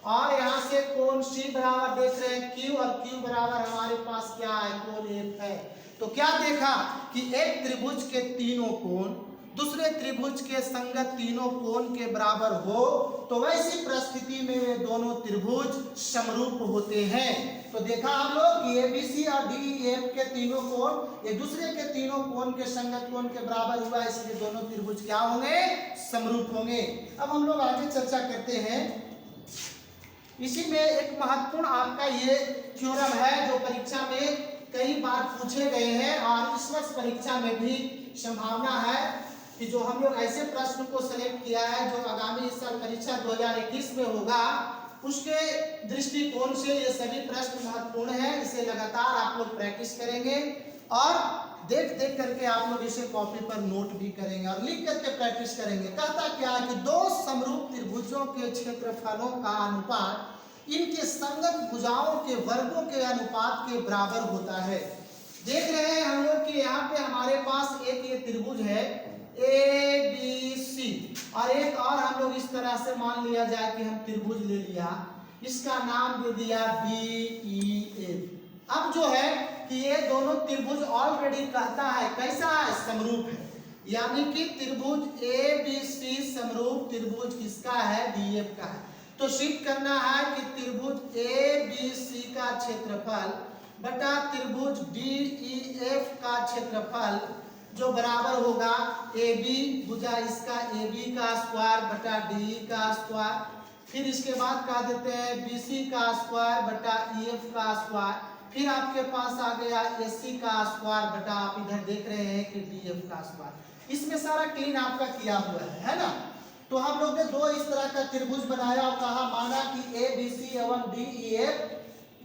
[SPEAKER 1] और यहाँ से कोण C बराबर देख रहे हैं Q और Q बराबर हमारे पास क्या है, कोण F है। तो क्या देखा कि एक त्रिभुज के तीनों कोण दूसरे त्रिभुज के संगत तीनों कोण के बराबर हो तो वैसी परिस्थिति में वे दोनों त्रिभुज समरूप होते हैं। तो देखा हम लोग कि ABC और DEF के तीनों कोण एक दूसरे के तीनों कोण के संगत कोण के बराबर हुआ, इसलिए दोनों त्रिभुज क्या होंगे, समरूप होंगे। अब हम लोग आगे चर्चा करते हैं। इसी में एक महत्वपूर्ण आपका ये थ्योरम है जो परीक्षा में कई बार पूछे गए हैं और इस वर्ष परीक्षा में भी संभावना है कि जो हम लोग ऐसे प्रश्न को सेलेक्ट किया है जो आगामी इस साल परीक्षा 2021 में होगा, उसके दृष्टिकोण से ये सभी प्रश्न महत्वपूर्ण है। इसे लगातार आप लोग प्रैक्टिस करेंगे और देख देख करके आप लोग इसे कॉपी पर नोट भी करेंगे और लिख करके प्रैक्टिस करेंगे। कहता क्या है कि दो समरूप त्रिभुजों के क्षेत्रफलों का अनुपात इनके संगत भुजाओं के वर्गों के अनुपात के बराबर होता है। देख रहे हैं हम लोग कि यहाँ पे हमारे पास एक ये त्रिभुज है ABC और एक और हम लोग इस तरह से मान लिया जाए कि हम त्रिभुज ले लिया, इसका नाम दे दिया DEF। अब जो है कि ये दोनों त्रिभुज ऑलरेडी कहता है कैसा है, समरूप है। यानी कि त्रिभुज ABC समरूप त्रिभुज किसका है, DEF का है। तो सिद्ध करना है कि त्रिभुज ABC का क्षेत्रफल बटा त्रिभुज DEF का क्षेत्रफल जो बराबर होगा AB भुजा इसका AB का स्क्वायर बटा DE का स्क्वायर फिर इसके बाद कह देते हैं BC का स्क्वायर बटा EF का स्क्वायर, फिर आपके पास आ गया AC का स्क्वायर बटा आप इधर देख रहे हैं कि DF का स्क्वायर। इसमें सारा क्लीन आपका किया हुआ है ना। तो हम लोग ने दो इस तरह का त्रिभुज बनाया और कहा माना कि ABC एवं DEF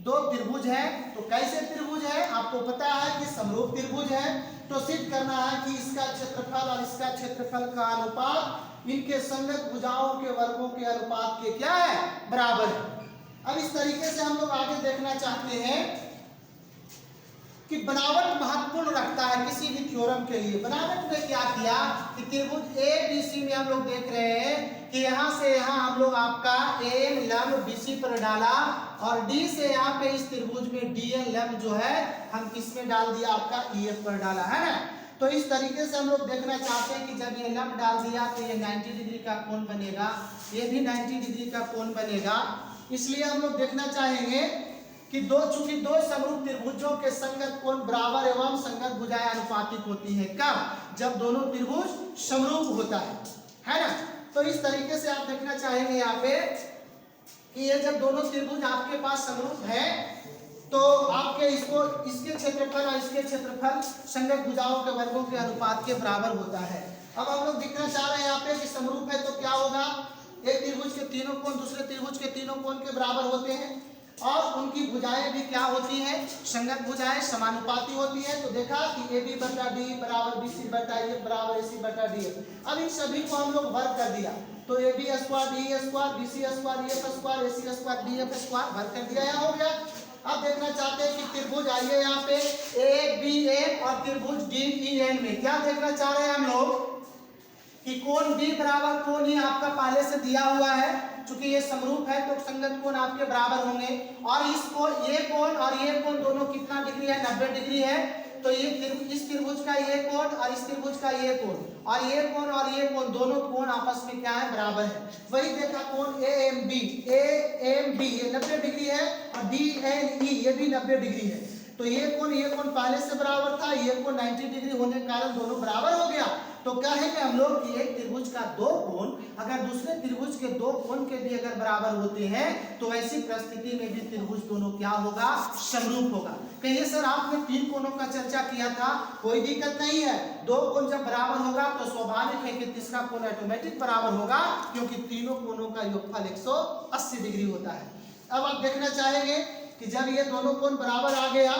[SPEAKER 1] दो त्रिभुज है। तो कैसे त्रिभुज है आपको पता है कि समरूप त्रिभुज है। तो सिद्ध करना है कि इसका क्षेत्रफल और इसका क्षेत्रफल का अनुपात इनके संगत भुजाओं के वर्गों के अनुपात के क्या है, बराबर है। अब इस तरीके से हम लोग आगे देखना चाहते हैं कि बनावट महत्वपूर्ण रखता है किसी भी थ्योरम के लिए। बनावट में क्या किया कि त्रिभुज ABC में हम लोग देख रहे हैं कि यहाँ से यहाँ हम लोग आपका AM लंब BC पर डाला और D से यहाँ पे इस त्रिभुज में DN लंब जो है हम किस में डाल दिया, आपका EF पर डाला है ना। तो इस तरीके से हम लोग देखना चाहते हैं कि जब ये लंब डाल दिया तो ये 90 डिग्री का कोण बनेगा, ये भी 90 डिग्री का कोण बनेगा। इसलिए हम लोग देखना चाहेंगे कि चूंकि दो समरूप त्रिभुजों के संगत कोण बराबर एवं संगत भुजाएं अनुपातिक होती है। कब? जब दोनों त्रिभुज समरूप होता है ना। तो इस तरीके से आप देखना चाहेंगे यहाँ पे कि ये जब दोनों त्रिभुज आपके पास समरूप है तो आपके इसके क्षेत्रफल और इसके क्षेत्रफल संगत भुजाओं के वर्गों के अनुपात के बराबर होता है। अब हम लोग दिखना चाह रहे हैं यहाँ पे कि समरूप है तो क्या होगा, एक त्रिभुज के तीनों कोण दूसरे त्रिभुज के तीनों कोण के बराबर होते हैं और उनकी भुजाएं भी क्या होती हैं, संगत भुजाएं समानुपाती होती है। तो देखा कि AB बटा D बराबर BC बटा EF बराबर AC बटा DF। अब इन सभी को हम लोग वर्ग कर दिया तो AB square DE square BC square EF square AC square DF square वर्ग कर दिया, यहाँ हो गया। अब देखना चाहते हैं कि त्रिभुज आइए यहाँ पे ABN और त्रिभुज DEN में क्या देखना चाह रहे हैं हम लोग कि कोण B बराबर कोण ही आपका पहले से दिया हुआ है। चूंकि ये समरूप है तो संगत कोण आपके बराबर होंगे और ये कोण और ये कोण दोनों कितना डिग्री है, 90 डिग्री है। तो ये इस त्रिभुज का ये कोण और इस त्रिभुज का ये कोण और ये कोण और ये कोण दोनों कोण आपस में क्या है, बराबर है। वही देखा कोण AMB ये 90 डिग्री है और DNE ये भी 90 डिग्री है। तो ये कोण पहले से बराबर था, ये कोण 90 डिग्री होने के कारण दोनों बराबर हो गया। तो कहेंगे हम लोग कि एक त्रिभुज का दो कोण अगर दूसरे त्रिभुज के दो कोण के भी अगर बराबर होते हैं तो ऐसी परिस्थिति में भी त्रिभुज दोनों क्या होगा, समरूप होगा। कहिए सर आपने तीन कोणों का चर्चा किया था, कोई दिक्कत नहीं है। दो कोण जब बराबर होगा तो स्वाभाविक है कि तीसरा कोण ऑटोमेटिक बराबर होगा क्योंकि तीनों कोणों का योगफल 180 डिग्री होता है। अब आप देखना चाहेंगे कि जब ये दोनों कोण बराबर आ गया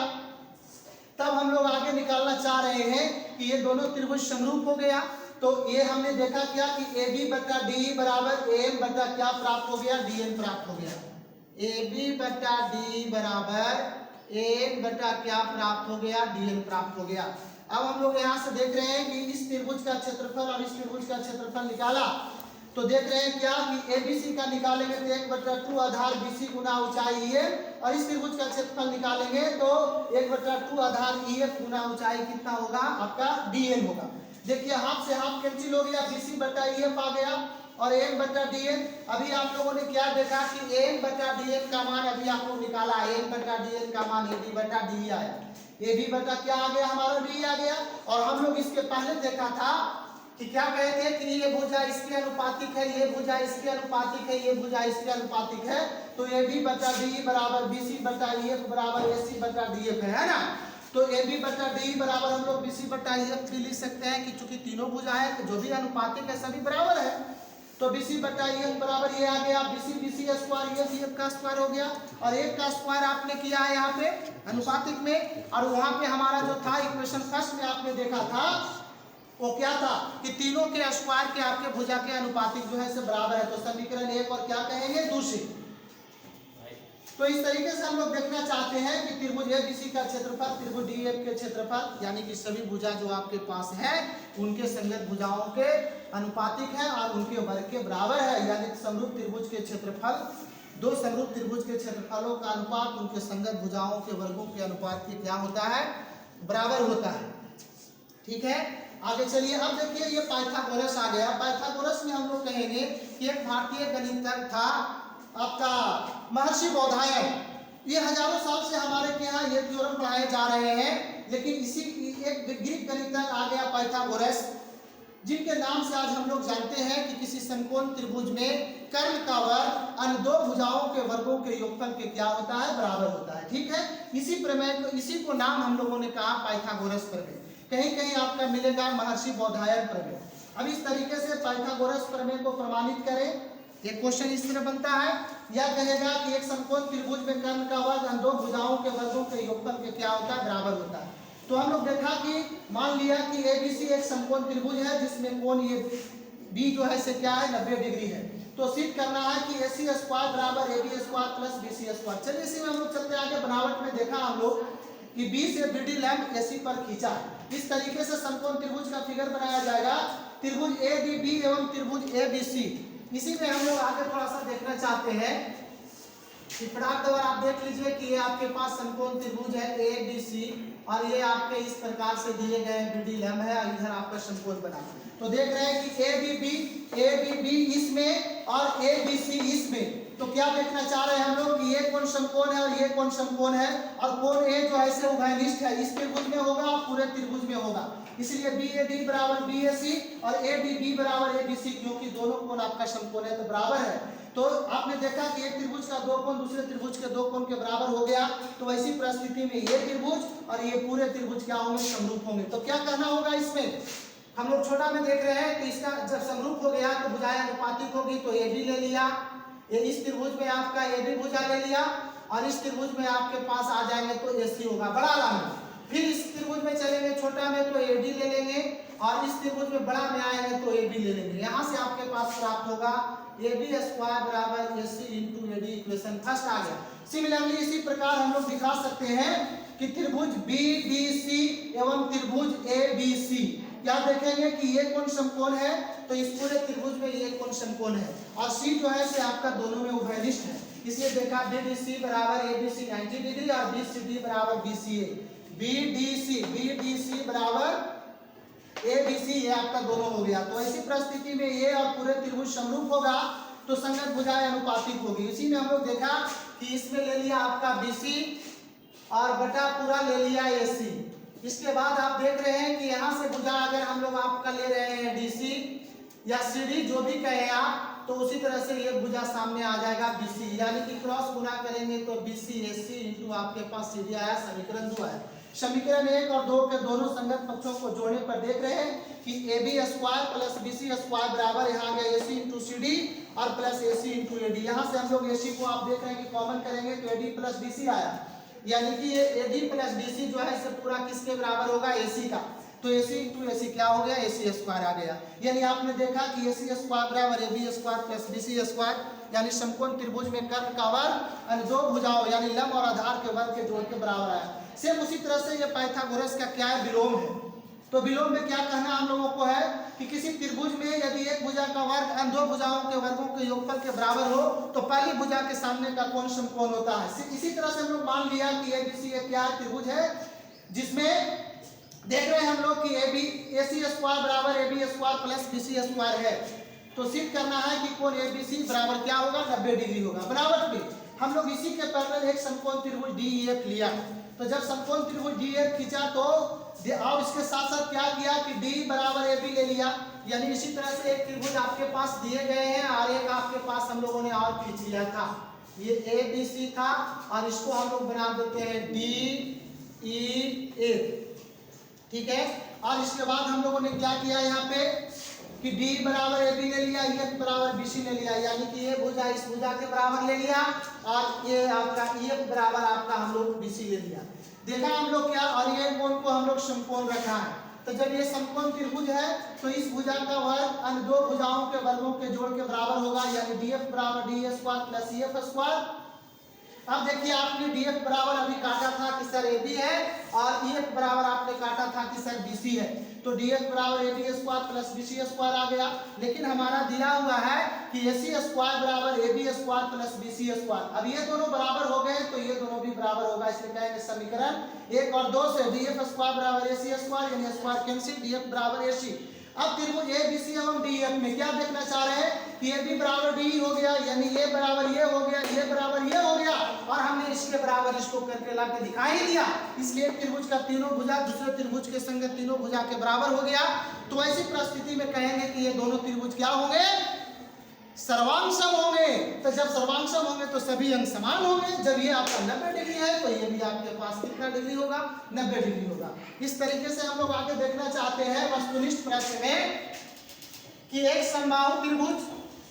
[SPEAKER 1] तब हम लोग आगे निकालना चाह रहे हैं कि ये दोनों त्रिभुज समरूप हो गया। तो ये हमने देखा क्या कि AB बटा DE बराबर AM बटा क्या प्राप्त हो गया, DN प्राप्त हो गया। AB बटा DE बराबर AM बटा क्या प्राप्त हो गया, DN प्राप्त हो गया। अब हम लोग यहाँ से देख रहे हैं कि इस त्रिभुज का क्षेत्रफल और इस त्रिभुज का क्षेत्रफल निकाला तो देख रहे हैं क्या कि ABC का निकालेंगे तो 1/2 आधार BC गुना ऊंचाई EF और इस त्रिभुज का क्षेत्रफल निकालेंगे तो 1/2 आधार EF गुना ऊंचाई कितना होगा, आपका DN होगा। देखिए हाफ से हाफ कैंसिल हो गया, BC बटा EF आ गया और AM बटा DN। अभी आप लोगों ने क्या देखा कि AM बटा DN का मान अभी आप लोग निकाला, AM बटा DN का मान AB बटा DE आया। AB बटा क्या आ गया, हमारा DE आ गया। और हम लोग इसके पहले देखा था कि क्या कहे थे कि ये भुजा इसके अनुपातिक है, ये भुजा इसके अनुपातिक है, ये भुजा इसके अनुपातिक है। तो AB बटा DE बराबर BC बटा EF बराबर AC बटा DF है ना। तो AB बटा DE बराबर हम लोग BC बटा EF भी लिख सकते हैं कि चूंकि तीनों भुजा है तो जो भी अनुपातिक है सभी बराबर है। तो BC बटा EF बराबर ये आ गया, BC स्क्वायर EF का स्क्वायर हो गया और एक का स्क्वायर आपने किया है यहाँ पे अनुपातिक में। और वहां पे हमारा जो था इक्वेशन फर्स्ट में आपने देखा था वो क्या था कि तीनों के स्क्वायर के आपके भुजा के अनुपातिक जो है से बराबर है। तो समीकरण एक और क्या कहेंगे, दूसरे। तो इस तरीके से हम लोग देखना चाहते हैं कि त्रिभुज ABC का क्षेत्रफल त्रिभुज DF के क्षेत्रफल यानी कि सभी भुजा जो आपके पास है उनके संगत भुजाओं के अनुपातिक है और उनके वर्ग के बराबर है। यानी समरूप त्रिभुज के क्षेत्रफल दो समरूप त्रिभुज के क्षेत्रफलों का अनुपात उनके संगत भुजाओं के वर्गों के अनुपात के क्या होता है, बराबर होता है। ठीक है, आगे चलिए। अब देखिए ये पाइथागोरस आ गया। पाइथागोरस में हम लोग कहेंगे कि एक भारतीय गणितज्ञ था आपका महर्षि बोधायन। ये हजारों साल से हमारे के यहाँ ये थ्योरम पढ़ाए जा रहे हैं, लेकिन इसी एक ग्रीक गणितज्ञ आ गया पाइथागोरस, जिनके नाम से आज हम लोग जानते हैं कि किसी समकोण त्रिभुज में कर्ण का वर्ग अन्य दो भुजाओं के वर्गों के योगफल के क्या होता है, बराबर होता है। ठीक है, इसी प्रमेय को, इसी को नाम हम लोगों ने कहा पाइथागोरस प्रमेय। कहीं कहीं आपका मिलेगा महर्षि बौधायन प्रमेय। अब इस तरीके से पाइथागोरस प्रमेय को प्रमाणित करें, एक क्वेश्चन इस तरह बनता है, या कहेगा कि एक समकोण त्रिभुज में कर्ण का वर्ग अन्य दो भुजाओं के वर्गों के योगफल के क्या होता है, बराबर होता है। तो हम लोग देखा कि मान लिया कि ABC एक समकोण त्रिभुज है जिसमें कोण ये B जो है से क्या है, 90 डिग्री है। तो सिद्ध करना है कि AC स्क्वायर बराबर AB square plus BC square. चलिए इसी में हम लोग चलते आगे। बनावट में देखा हम लोग कि B से BD लैंप AC पर खींचा। इस तरीके से समकोण त्रिभुज का फिगर बनाया जाएगा, त्रिभुज ADB एवं त्रिभुज ABC। इसी में हम लोग आगे थोड़ा सा देखना चाहते हैं कि फटाक द्वारा आप देख लीजिए कि ये आपके पास समकोण त्रिभुज है ABC और ये आपके इस प्रकार से दिए गए BD लैंप है और इधर आपका समकोण बना। तो देख रहे हैं कि ABB इसमें और ABC इसमें। तो क्या देखना चाह रहे हैं हम लोग कि ये कोण समकोण है और ये कोण समकोण है, और कोण A जो है से उभयनिष्ठ है, इस त्रिभुज में होगा और पूरे त्रिभुज में होगा। इसलिए BAD बराबर BAC और ABB बराबर ABC, क्योंकि दोनों कोण आपका समकोण है तो बराबर है। तो आपने देखा कि एक त्रिभुज का दो कोण दूसरे त्रिभुज के दो कोण के बराबर हो गया। तो ऐसी परिस्थिति में ये त्रिभुज और ये पूरे त्रिभुज क्या होंगे, समरूप होंगे। तो क्या कहना होगा इसमें, हम लोग छोटा में देख रहे हैं कि इसका जब समरूप हो गया तो भुजाएं अनुपातिक होगी। तो AB ले लिया, ये इस त्रिभुज में आपका AB भुजा ले लिया और इस त्रिभुज में आपके पास आ जाएंगे तो AC होगा बड़ा लाइन। फिर इस त्रिभुज में चलेंगे छोटा में तो AD ले लेंगे और इस त्रिभुज में बड़ा में आएंगे तो AB ले लेंगे। यहाँ से आपके पास प्राप्त होगा AB स्क्वायर बराबर AC into AD। Equation first आ गया। सिमिलरली इसी प्रकार हम लोग दिखा सकते हैं कि त्रिभुज BDC एवं त्रिभुज ABC, क्या देखेंगे कि ये कोण समकोण है तो इस पूरे त्रिभुज में ये कोण समकोण है और C जो है से आपका दोनों में उभयनिष्ठ है। इसलिए देखा BDC बराबर ABC 90 डिग्री और BCD बराबर BCA। BDC बराबर ABC, ये आपका दोनों हो गया। तो ऐसी परिस्थिति में ये और पूरे त्रिभुज समरूप होगा तो संगत भुजाएं अनुपातिक होगी। इसी में हम लोग देखा कि इसमें ले लिया आपका BC और बटा पूरा ले लिया AC। इसके बाद आप देख रहे हैं कि यहाँ से भुजा अगर हम लोग आपका ले रहे हैं DC या CD, जो भी कहें आप, तो उसी तरह से ये भुजा सामने आ जाएगा BC, यानी कि क्रॉस गुना करेंगे तो BC AC इंटू आपके पास CD आया, समीकरण 2 आया। समीकरण 1 और 2 के दोनों संगत पक्षों को जोड़ने पर देख रहे हैं कि AB square plus BC square बराबर यहाँ आ गया AC इंटू CD और प्लस AC इंटू AD। यहाँ से हम लोग AC को आप देख रहे हैं कि कॉमन करेंगे तो AD प्लस BC आया, यानी कि ये AD प्लस BC जो है इसे पूरा किसके बराबर होगा, AC का। तो AC इंटू AC क्या हो गया, AC स्क्वायर आ गया। यानी आपने देखा कि AC स्क्वायर बराबर AB square plus BC square, यानी समकोण त्रिभुज में कर्ण का वर्ग और दो भुजाओं यानी लंब और आधार के वर्ग के जोड़ के बराबर आया। सेम उसी तरह से ये पाइथागोरस का क्या है, विलोम है। तो विलोम में क्या कहना हम लोगों को है कि किसी त्रिभुज में यदि एक भुजा का वर्ग अन्य दो भुजाओं के वर्गों के योगफल के बराबर हो तो पहली भुजा के सामने का कोण समकोण होता है। इसी तरह से हम लोग मान लिया कि ABC एक क्या त्रिभुज है जिसमें देख रहे हैं हम लोग कि AC स्क्वायर बराबर AB square plus BC square है। तो सिद्ध करना है कि कोण ABC बराबर क्या होगा, 90 डिग्री होगा। बनावट में हम लोग इसी के पैरेलल एक समकोण त्रिभुज DEF लिया। तो जब समकोण त्रिभुज DEF खींचा तो अब इसके साथ साथ क्या किया कि D बराबर AB ले लिया, यानी इसी तरह से एक त्रिभुज आपके पास दिए गए हैं और एक आपके पास हम लोगों ने और खींच लिया था। ये ABC था और इसको हम लोग बना देते हैं DEA, ठीक है। और इसके बाद हम लोगों ने क्या किया यहाँ पे कि D बराबर AB ले लिया, EF बराबर BC ले लिया, यानी कि ये भुजा इस भुजा के बराबर ले लिया और ये आपका EF बराबर आपका हम लोग BC ले लिया। देखा हम लोग क्या, और ये कोण को हम लोग समकोण रखा है। तो जब ये समकोण त्रिभुज है तो इस भुजा का वर्ग अन्य दो भुजाओं के वर्गों के जोड़ के बराबर होगा, यानी DF बराबर DA square plus EF square. अब देखिए आपने DF बराबर अभी काटा था कि सर AB है और EF बराबर आपने काटा था कि सर BC है। तो DF बराबर AB square plus BC square आ गया। लेकिन हमारा दिया हुआ है कि AC स्क्वायर बराबर AB square plus BC square. अब ये दोनों बराबर हो गए तो ये दोनों भी बराबर होगा, इसलिए कहेंगे समीकरण 1 और 2 से DF स्क्वायर बराबर AC स्क्वायर, यानी स्क्वायर कैंसिल, DF बराबर AC। अब त्रिभुज ABC एवं DEF में क्या देखना चाह रहे हैं कि AB बराबर DE हो गया, यानी ये बराबर ये हो गया, ये बराबर ये हो गया, और हमने इसके बराबर इसको करके ला के दिखा ही दिया। इसलिए त्रिभुज का तीनों भुजा दूसरे त्रिभुज के संग तीनों भुजा के बराबर हो गया। तो ऐसी परिस्थिति में कहेंगे कि ये दोनों त्रिभुज क्या होंगे, सर्वांग सम होंगे, तो जब सर्वांग सम होंगे तो सभी अंग समान होंगे। जब ये आपका 90 डिग्री है तो ये भी आपके पास कितना डिग्री होगा, 90 डिग्री होगा। इस तरीके से हम लोग आगे देखना चाहते हैं वस्तुनिष्ठ प्रश्न में कि एक समबाहु त्रिभुज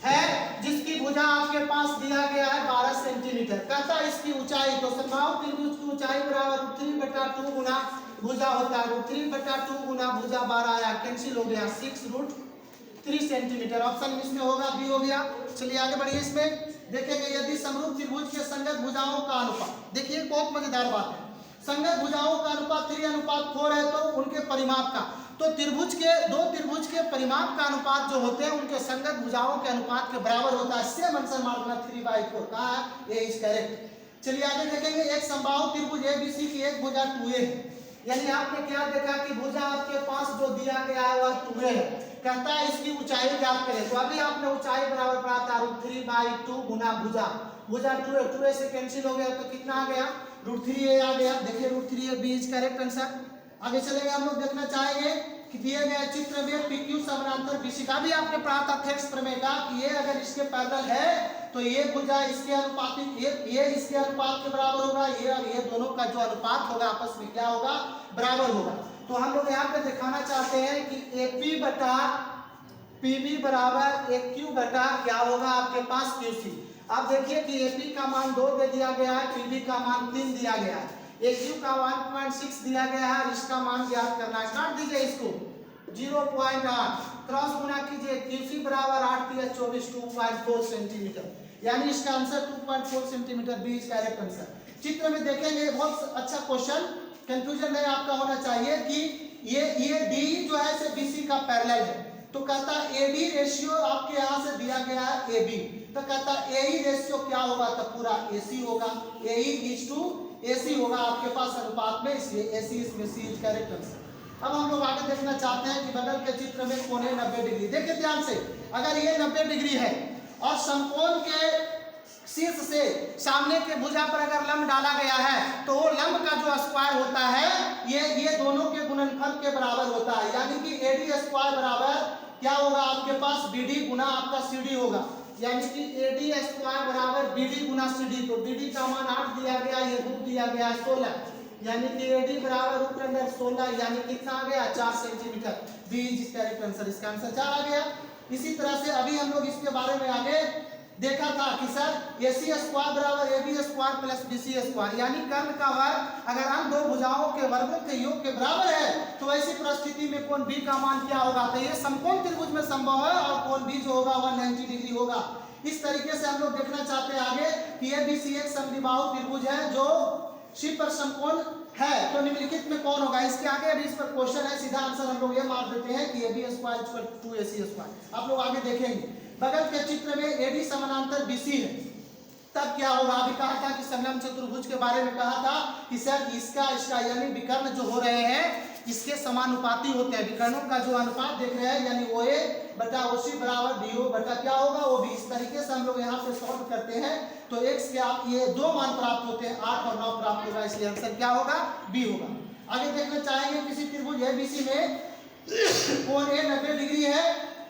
[SPEAKER 1] है जिसकी भुजा आपके पास दिया गया है 12 सेंटीमीटर। कहता है इसकी ऊंचाई, तो समबाहु त्रिभुज की ऊंचाई बराबर √3/2 गुना भुजा होता है। √3/2 गुना भुजा 12 आया, कैंसिल हो गया, 6√3 सेंटीमीटर। ऑप्शन इसमें होगा, बी हो गया। चलिए आगे बढ़िए। इसमें देखेंगे यदि समरूप त्रिभुज के संगत भुजाओं का अनुपात, देखिए बहुत मजेदार बात है, संगत भुजाओं का अनुपात 3:4 है तो उनके परिमाप का, तो त्रिभुज के दो त्रिभुज के परिमाप का अनुपात जो होते हैं उनके संगत भुजाओं के अनुपात के बराबर होता है। सेम आंसर मार्क 3/4 कहाँ है, ए इज करेक्ट। चलिए आगे देखेंगे एक समबाहु त्रिभुज एबीसी की एक भुजा 2a है, यानी आपने क्या देखा कि भुजा आपके पास जो दिया गया है वह 2a है। कहता है इसकी ऊंचाई ज्ञात करें, तो अभी आपने ऊंचाई बराबर पढ़ा था √3/2 गुना भुजा, भुजा 2a से कैंसिल हो गया तो कितना आ गया, √3a आ गया। देखिए √3a B is correct answer. आगे चलेंगे, हम लोग देखना चाहेंगे कि दिए गए चित्र में PQ समानांतर BC का भी आपने पढ़ा था थेट्स प्रमेय का कि ये अगर इसके पैरेलल है तो ये भुजा इसके अनुपातिक, ये इसके अनुपात के बराबर होगा, ये दोनों का जो अनुपात होगा आपस में क्या होगा, बराबर होगा। तो हम लोग यहाँ पे दिखाना चाहते हैं कि AP बटा PB बराबर AQ बटा क्या होगा आपके पास QC। अब देखिए कि AP का मान 2 दे दिया गया है, PB का मान 3 दिया गया है, AQ का 1.6 दिया गया है, इसका मान ज्ञात करना है। काट दीजिए इसको, 0.8 क्रॉस गुना कीजिए, QC बराबर 8 × 24 2.4 सेंटीमीटर, यानी इसका answer 2.4 centimetre B is correct answer. चित्र में देखेंगे बहुत अच्छा क्वेश्चन, कंफ्यूजन नहीं आपका होना चाहिए कि ये डी जो है से BC का पैरेलल है, तो कहता AB रेशियो आपके यहाँ से दिया गया है AB, तो कहता AE रेशियो क्या होगा, तो पूरा AC होगा, AE इज टू AC होगा आपके पास अनुपात में, इसलिए AC इसमें C इज करेक्ट आंसर। अब हम लोग आगे देखना चाहते हैं कि बगल के चित्र में कोण है 90 डिग्री। देखिए ध्यान से, अगर ये 90 डिग्री है और समकोण के शीर्ष से सामने के भुजा पर अगर लंब डाला गया है तो वो लंब का जो स्क्वायर होता है ये दोनों के गुणनफल के बराबर होता है, यानी कि AD स्क्वायर बराबर क्या होगा आपके पास BD गुना आपका CD होगा, यानी कि AD स्क्वायर बराबर BD गुना CD। तो BD का मान 8 दिया गया, ये 2 दिया गया 16, यानी कि AD बराबर √16, यानी कितना आ गया 4 centimetre, B is correct answer. इसका आंसर 4 आ गया। इसी तरह से अभी हम लोग इसके बारे में आगे देखा था कि सर AC स्क्वायर बराबर AB square plus BC square, यानी कर्ण का वर्ग अगर हम दो भुजाओं के वर्गों के योग के बराबर है तो ऐसी परिस्थिति में कोण B का मान क्या होगा, तो ये समकोण त्रिभुज में संभव है और कोण B जो होगा वह 90 डिग्री होगा। इस तरीके से हम लोग देखना चाहते हैं आगे कि ABC एक समद्विबाहु त्रिभुज है जो C पर समकोण है, तो निम्नलिखित में कौन होगा। इसके आगे अभी इस पर क्वेश्चन है, सीधा आंसर हम लोग ये मार देते हैं कि AB स्क्वायर 2AC स्क्वायर। आप लोग आगे देखेंगे बगल के चित्र में AD समानांतर BC है, तब क्या होगा। अभी कहा था कि समलंब चतुर्भुज के बारे में कहा था कि सर इसका यानी विकर्ण जो हो रहे हैं इसके समानुपाती होते हैं, विकर्णों का जो अनुपात देख रहे हैं यानी OA बटा OC बराबर DO बटा क्या होगा OB। इस तरीके से हम लोग यहाँ पे सॉल्व करते हैं तो x के आप ये 2 मान प्राप्त होते हैं, 8 और 9 प्राप्त होगा, इसलिए आंसर क्या होगा, B होगा। आगे देखना चाहेंगे किसी त्रिभुज ABC में कोण A 90 डिग्री है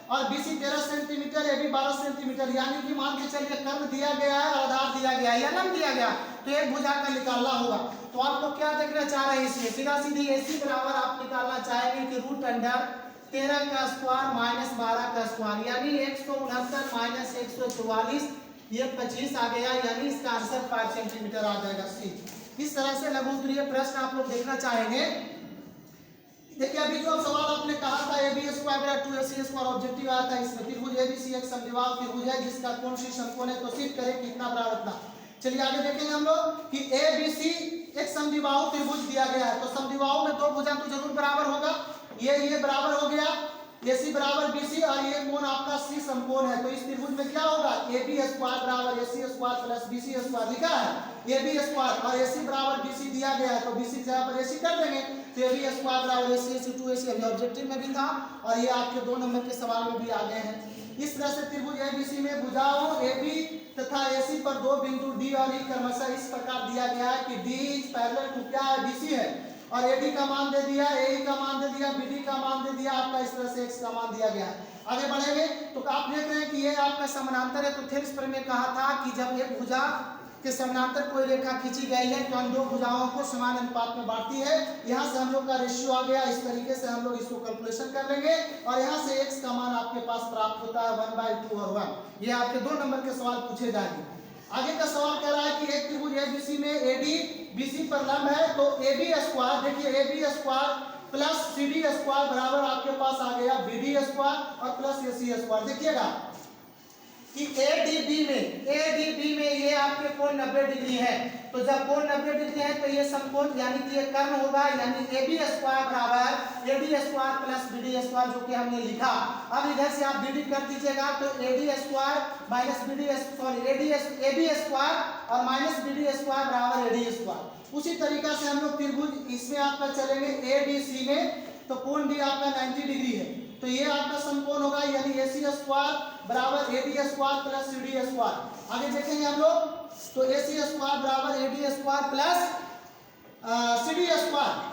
[SPEAKER 1] और BC 13 सेंटीमीटर, AB 12 सेंटीमीटर, यानी कि मान के चलिए कर्ण दिया गया है, आधार दिया गया है या लंब दिया गया, तो एक भुजा का निकालना होगा। तो आप लोग क्या देखना चाह रहे हैं इसमें, सीधा सीधी AC बराबर आप निकालना चाहेंगे कि √13 का स्क्वायर माइनस 12 का स्क्वायर, यानी 169 माइनस 144, ये 25 आ गया, यानी इसका आंसर 5 सेंटीमीटर आ जाएगा C। इस तरह से लघु उत्तरीय प्रश्न आप लोग देखना चाहेंगे। देखिए अभी जो सवाल आपने कहा था AB स्क्वायर बराबर 2AC स्क्वायर ऑब्जेक्टिव आया था, इसमें त्रिभुज ABC एक समद्विबाहु त्रिभुज है जिसका कोण C समकोण है, तो सिद्ध करें कितना बराबर इतना। चलिए आगे देखेंगे हम लोग कि ABC एक समद्विबाहु त्रिभुज दिया गया है, तो समद्विबाहु में दो भुजा तो जरूर बराबर होगा, ये बराबर हो गया AC बराबर BC और ये कोण आपका C समकोण है, तो इस त्रिभुज में क्या होगा AB स्क्वायर बराबर AC square plus BC square लिखा है, AB स्क्वायर और AC बराबर BC दिया गया है तो BC की जगह पर AC कर देंगे, तो AB स्क्वायर बराबर AC 2AC अभी ऑब्जेक्टिव में भी था और ये आपके 2 नंबर के सवाल में भी आ गए हैं। इस तरह से त्रिभुज ABC में भुजाओं AB तथा AC पर दो बिंदु D और E क्रमशः इस प्रकार दिया गया है कि D इज पैरेलल टू क्या है BC है और AD का मान दे दिया, AE का मान दे दिया, BD का मान दे दिया, आपका इस तरह से X का मान दिया गया है। आगे बढ़ेंगे तो आप देख रहे हैं कि ये आपका समानांतर है। तो थेल्स प्रमेय कहा था कि जब एक भुजा के समानांतर कोई रेखा खींची गई है तो उन दो भुजाओं को समान अनुपात में बांटती है। यहाँ से हम लोग का रेशियो आ गया, इस तरीके से हम लोग इसको कैलकुलेशन कर लेंगे और यहाँ से x का मान आपके पास प्राप्त होता है 1/2 और 1। ये आपके 2 नंबर के सवाल पूछे जाएंगे। आगे का सवाल कह रहा है कि एक त्रिभुज ABC में AD BC पर लंब है तो AB स्क्वायर, देखिए AB square plus CD square बराबर आपके पास आ गया BD स्क्वायर और प्लस AC स्क्वायर। देखिएगा कि ADB में ये आपके कोण 90 डिग्री है। तो जब कोण 90 डिग्री है तो ये समकोण यानी कि ये कर्ण होगा, यानी AB स्क्वायर बराबर AD square plus BD square, जो कि हमने लिखा। अब इधर से आप BD कर दीजिएगा तो AD square minus AB square और माइनस BD स्क्वायर बराबर AD स्क्वायर। उसी तरीका से हम लोग त्रिभुज इसमें आपका चलेंगे ADC में, तो कोण भी आपका 90 डिग्री है। तो ये आपका समकोण होगा, यानी AC स्क्वायर बराबर AD square plus CD square. आगे देखेंगे हम लोग तो AC स्क्वायर बराबर AD square plus CD square.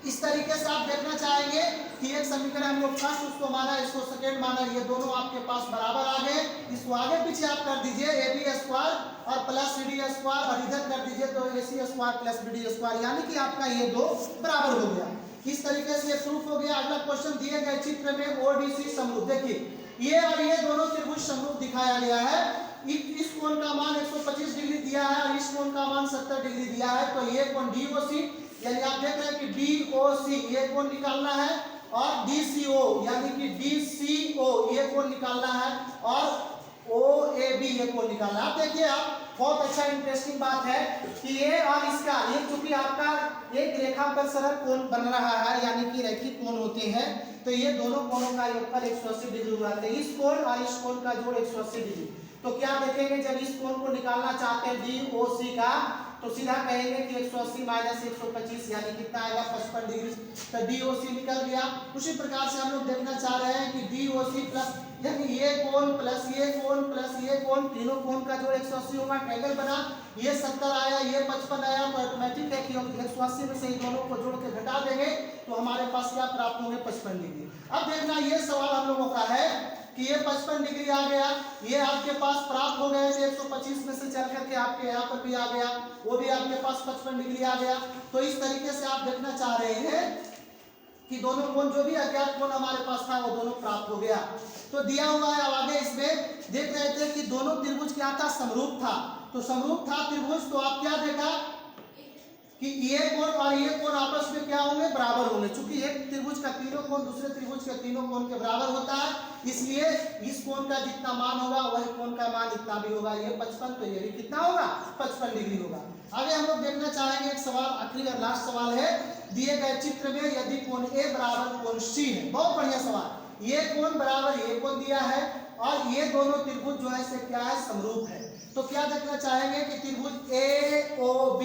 [SPEAKER 1] इस तरीके से आप देखना चाहेंगे कि एक समीकरण हम लोग फर्स्ट उसको माना, इसको सेकेंड माना, ये दोनों आपके पास बराबर आ गए। इसको आगे पीछे आप कर दीजिए AB स्क्वायर और प्लस CD स्क्वायर और इधर कर दीजिए तो AC square plus BD square, यानी कि आपका ये दो बराबर हो गया। इस तरीके से ये प्रूफ हो गया। अगला क्वेश्चन दिए गए चित्र में ODC समरूप, देखिए ये और ये दोनों त्रिभुज समरूप दिखाया गया है। इस कोण का मान 125 डिग्री दिया है और इस कोण का मान 70 डिग्री दिया है। तो ये कोण DOC, यानी आप देख रहे हैं कि DOC ये कोण निकालना है और DCO यानी कि DCO ये कोण निकालना है और OAB ये कोण निकालना है। आप देखिए, आप बहुत अच्छा इंटरेस्टिंग बात है कि ये और इसका ये चूंकि आपका एक रेखा पर सरल कोण बन रहा है, यानी कि रैखिक कोण होते हैं, तो ये दोनों कोणों का योगफल 180 डिग्री हुआ है। इस कोण और इस कोण का जोड़ 180 डिग्री। तो क्या देखेंगे, जब इस कोण को निकालना चाहते हैं DOC का, तो सीधा कहेंगे कि 180 माइनस 125 यानी कितना आएगा 55 डिग्री। तो DOC निकल गया। उसी प्रकार से हम लोग देखना चाह रहे हैं कि DOC प्लस यानी ये कोण प्लस ये कोण प्लस ये कोण, तीनों कोण का जोड़ 180 होगा। ट्रायंगल बना, ये 70 आया, ये 55 आया, तो ऑटोमेटिक है कि हम 180 में से इन दोनों को जोड़ के घटा देंगे तो हमारे पास क्या प्राप्त होंगे 55 डिग्री। अब देखना ये सवाल हम लोगों का है कि ये 55 डिग्री आ गया, ये आपके पास प्राप्त हो गए थे 125 में से चल करके आपके यहाँ पर भी आ गया, वो भी आपके पास 55 डिग्री आ गया। तो इस तरीके से आप देखना चाह रहे हैं कि दोनों कोण जो भी अज्ञात कोण हमारे पास था वो दोनों प्राप्त हो गया। तो दिया हुआ है, अब आगे इसमें देख रहे थे कि दोनों त्रिभुज क्या था, समरूप था। तो समरूप था त्रिभुज, तो आप क्या देखा कि ये कोण और ये कोण आपस में क्या होंगे, बराबर होंगे। चूंकि एक त्रिभुज का तीनों कोण दूसरे त्रिभुज के तीनों कोण के बराबर होता है, इसलिए इस कोण का जितना मान होगा वही कोण का मान इतना भी होगा। ये 55 तो ये भी कितना होगा 55 डिग्री होगा। आगे हम लोग देखना चाहेंगे एक सवाल, आखिरी और लास्ट सवाल है। दिए गए चित्र में यदि कोण A बराबर कोण C है, बहुत बढ़िया सवाल, ये कोण बराबर ये कोण दिया है और ये दोनों त्रिभुज जो है से क्या है, समरूप है। तो क्या देखना चाहेंगे कि त्रिभुज AOB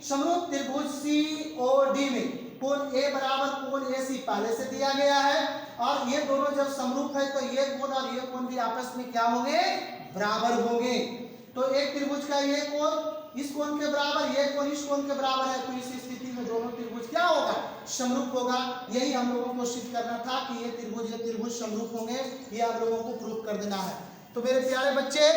[SPEAKER 1] समरूप त्रिभुज COD में कोण A बराबर कोण AC पहले से दिया गया है और ये दोनों जब समरूप है तो ये कोण और ये कोण भी आपस में क्या होंगे, बराबर होंगे। तो एक त्रिभुज का ये कोण इस कोण के बराबर, ये कोण इस कोण के बराबर है, तो इस स्थिति में दोनों त्रिभुज क्या होगा, समरूप होगा। यही हम लोगों को सिद्ध करना था कि ये त्रिभुज समरूप होंगे, ये आप लोगों को प्रूफ कर देना है। तो मेरे प्यारे बच्चे,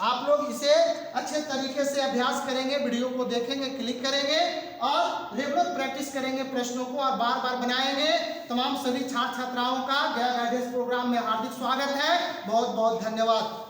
[SPEAKER 1] आप लोग इसे अच्छे तरीके से अभ्यास करेंगे, वीडियो को देखेंगे, क्लिक करेंगे और रेगुलर प्रैक्टिस करेंगे प्रश्नों को और बार बार बनाएंगे। तमाम सभी छात्र छात्राओं का गया गाइडेंस प्रोग्राम में हार्दिक स्वागत है। बहुत बहुत धन्यवाद।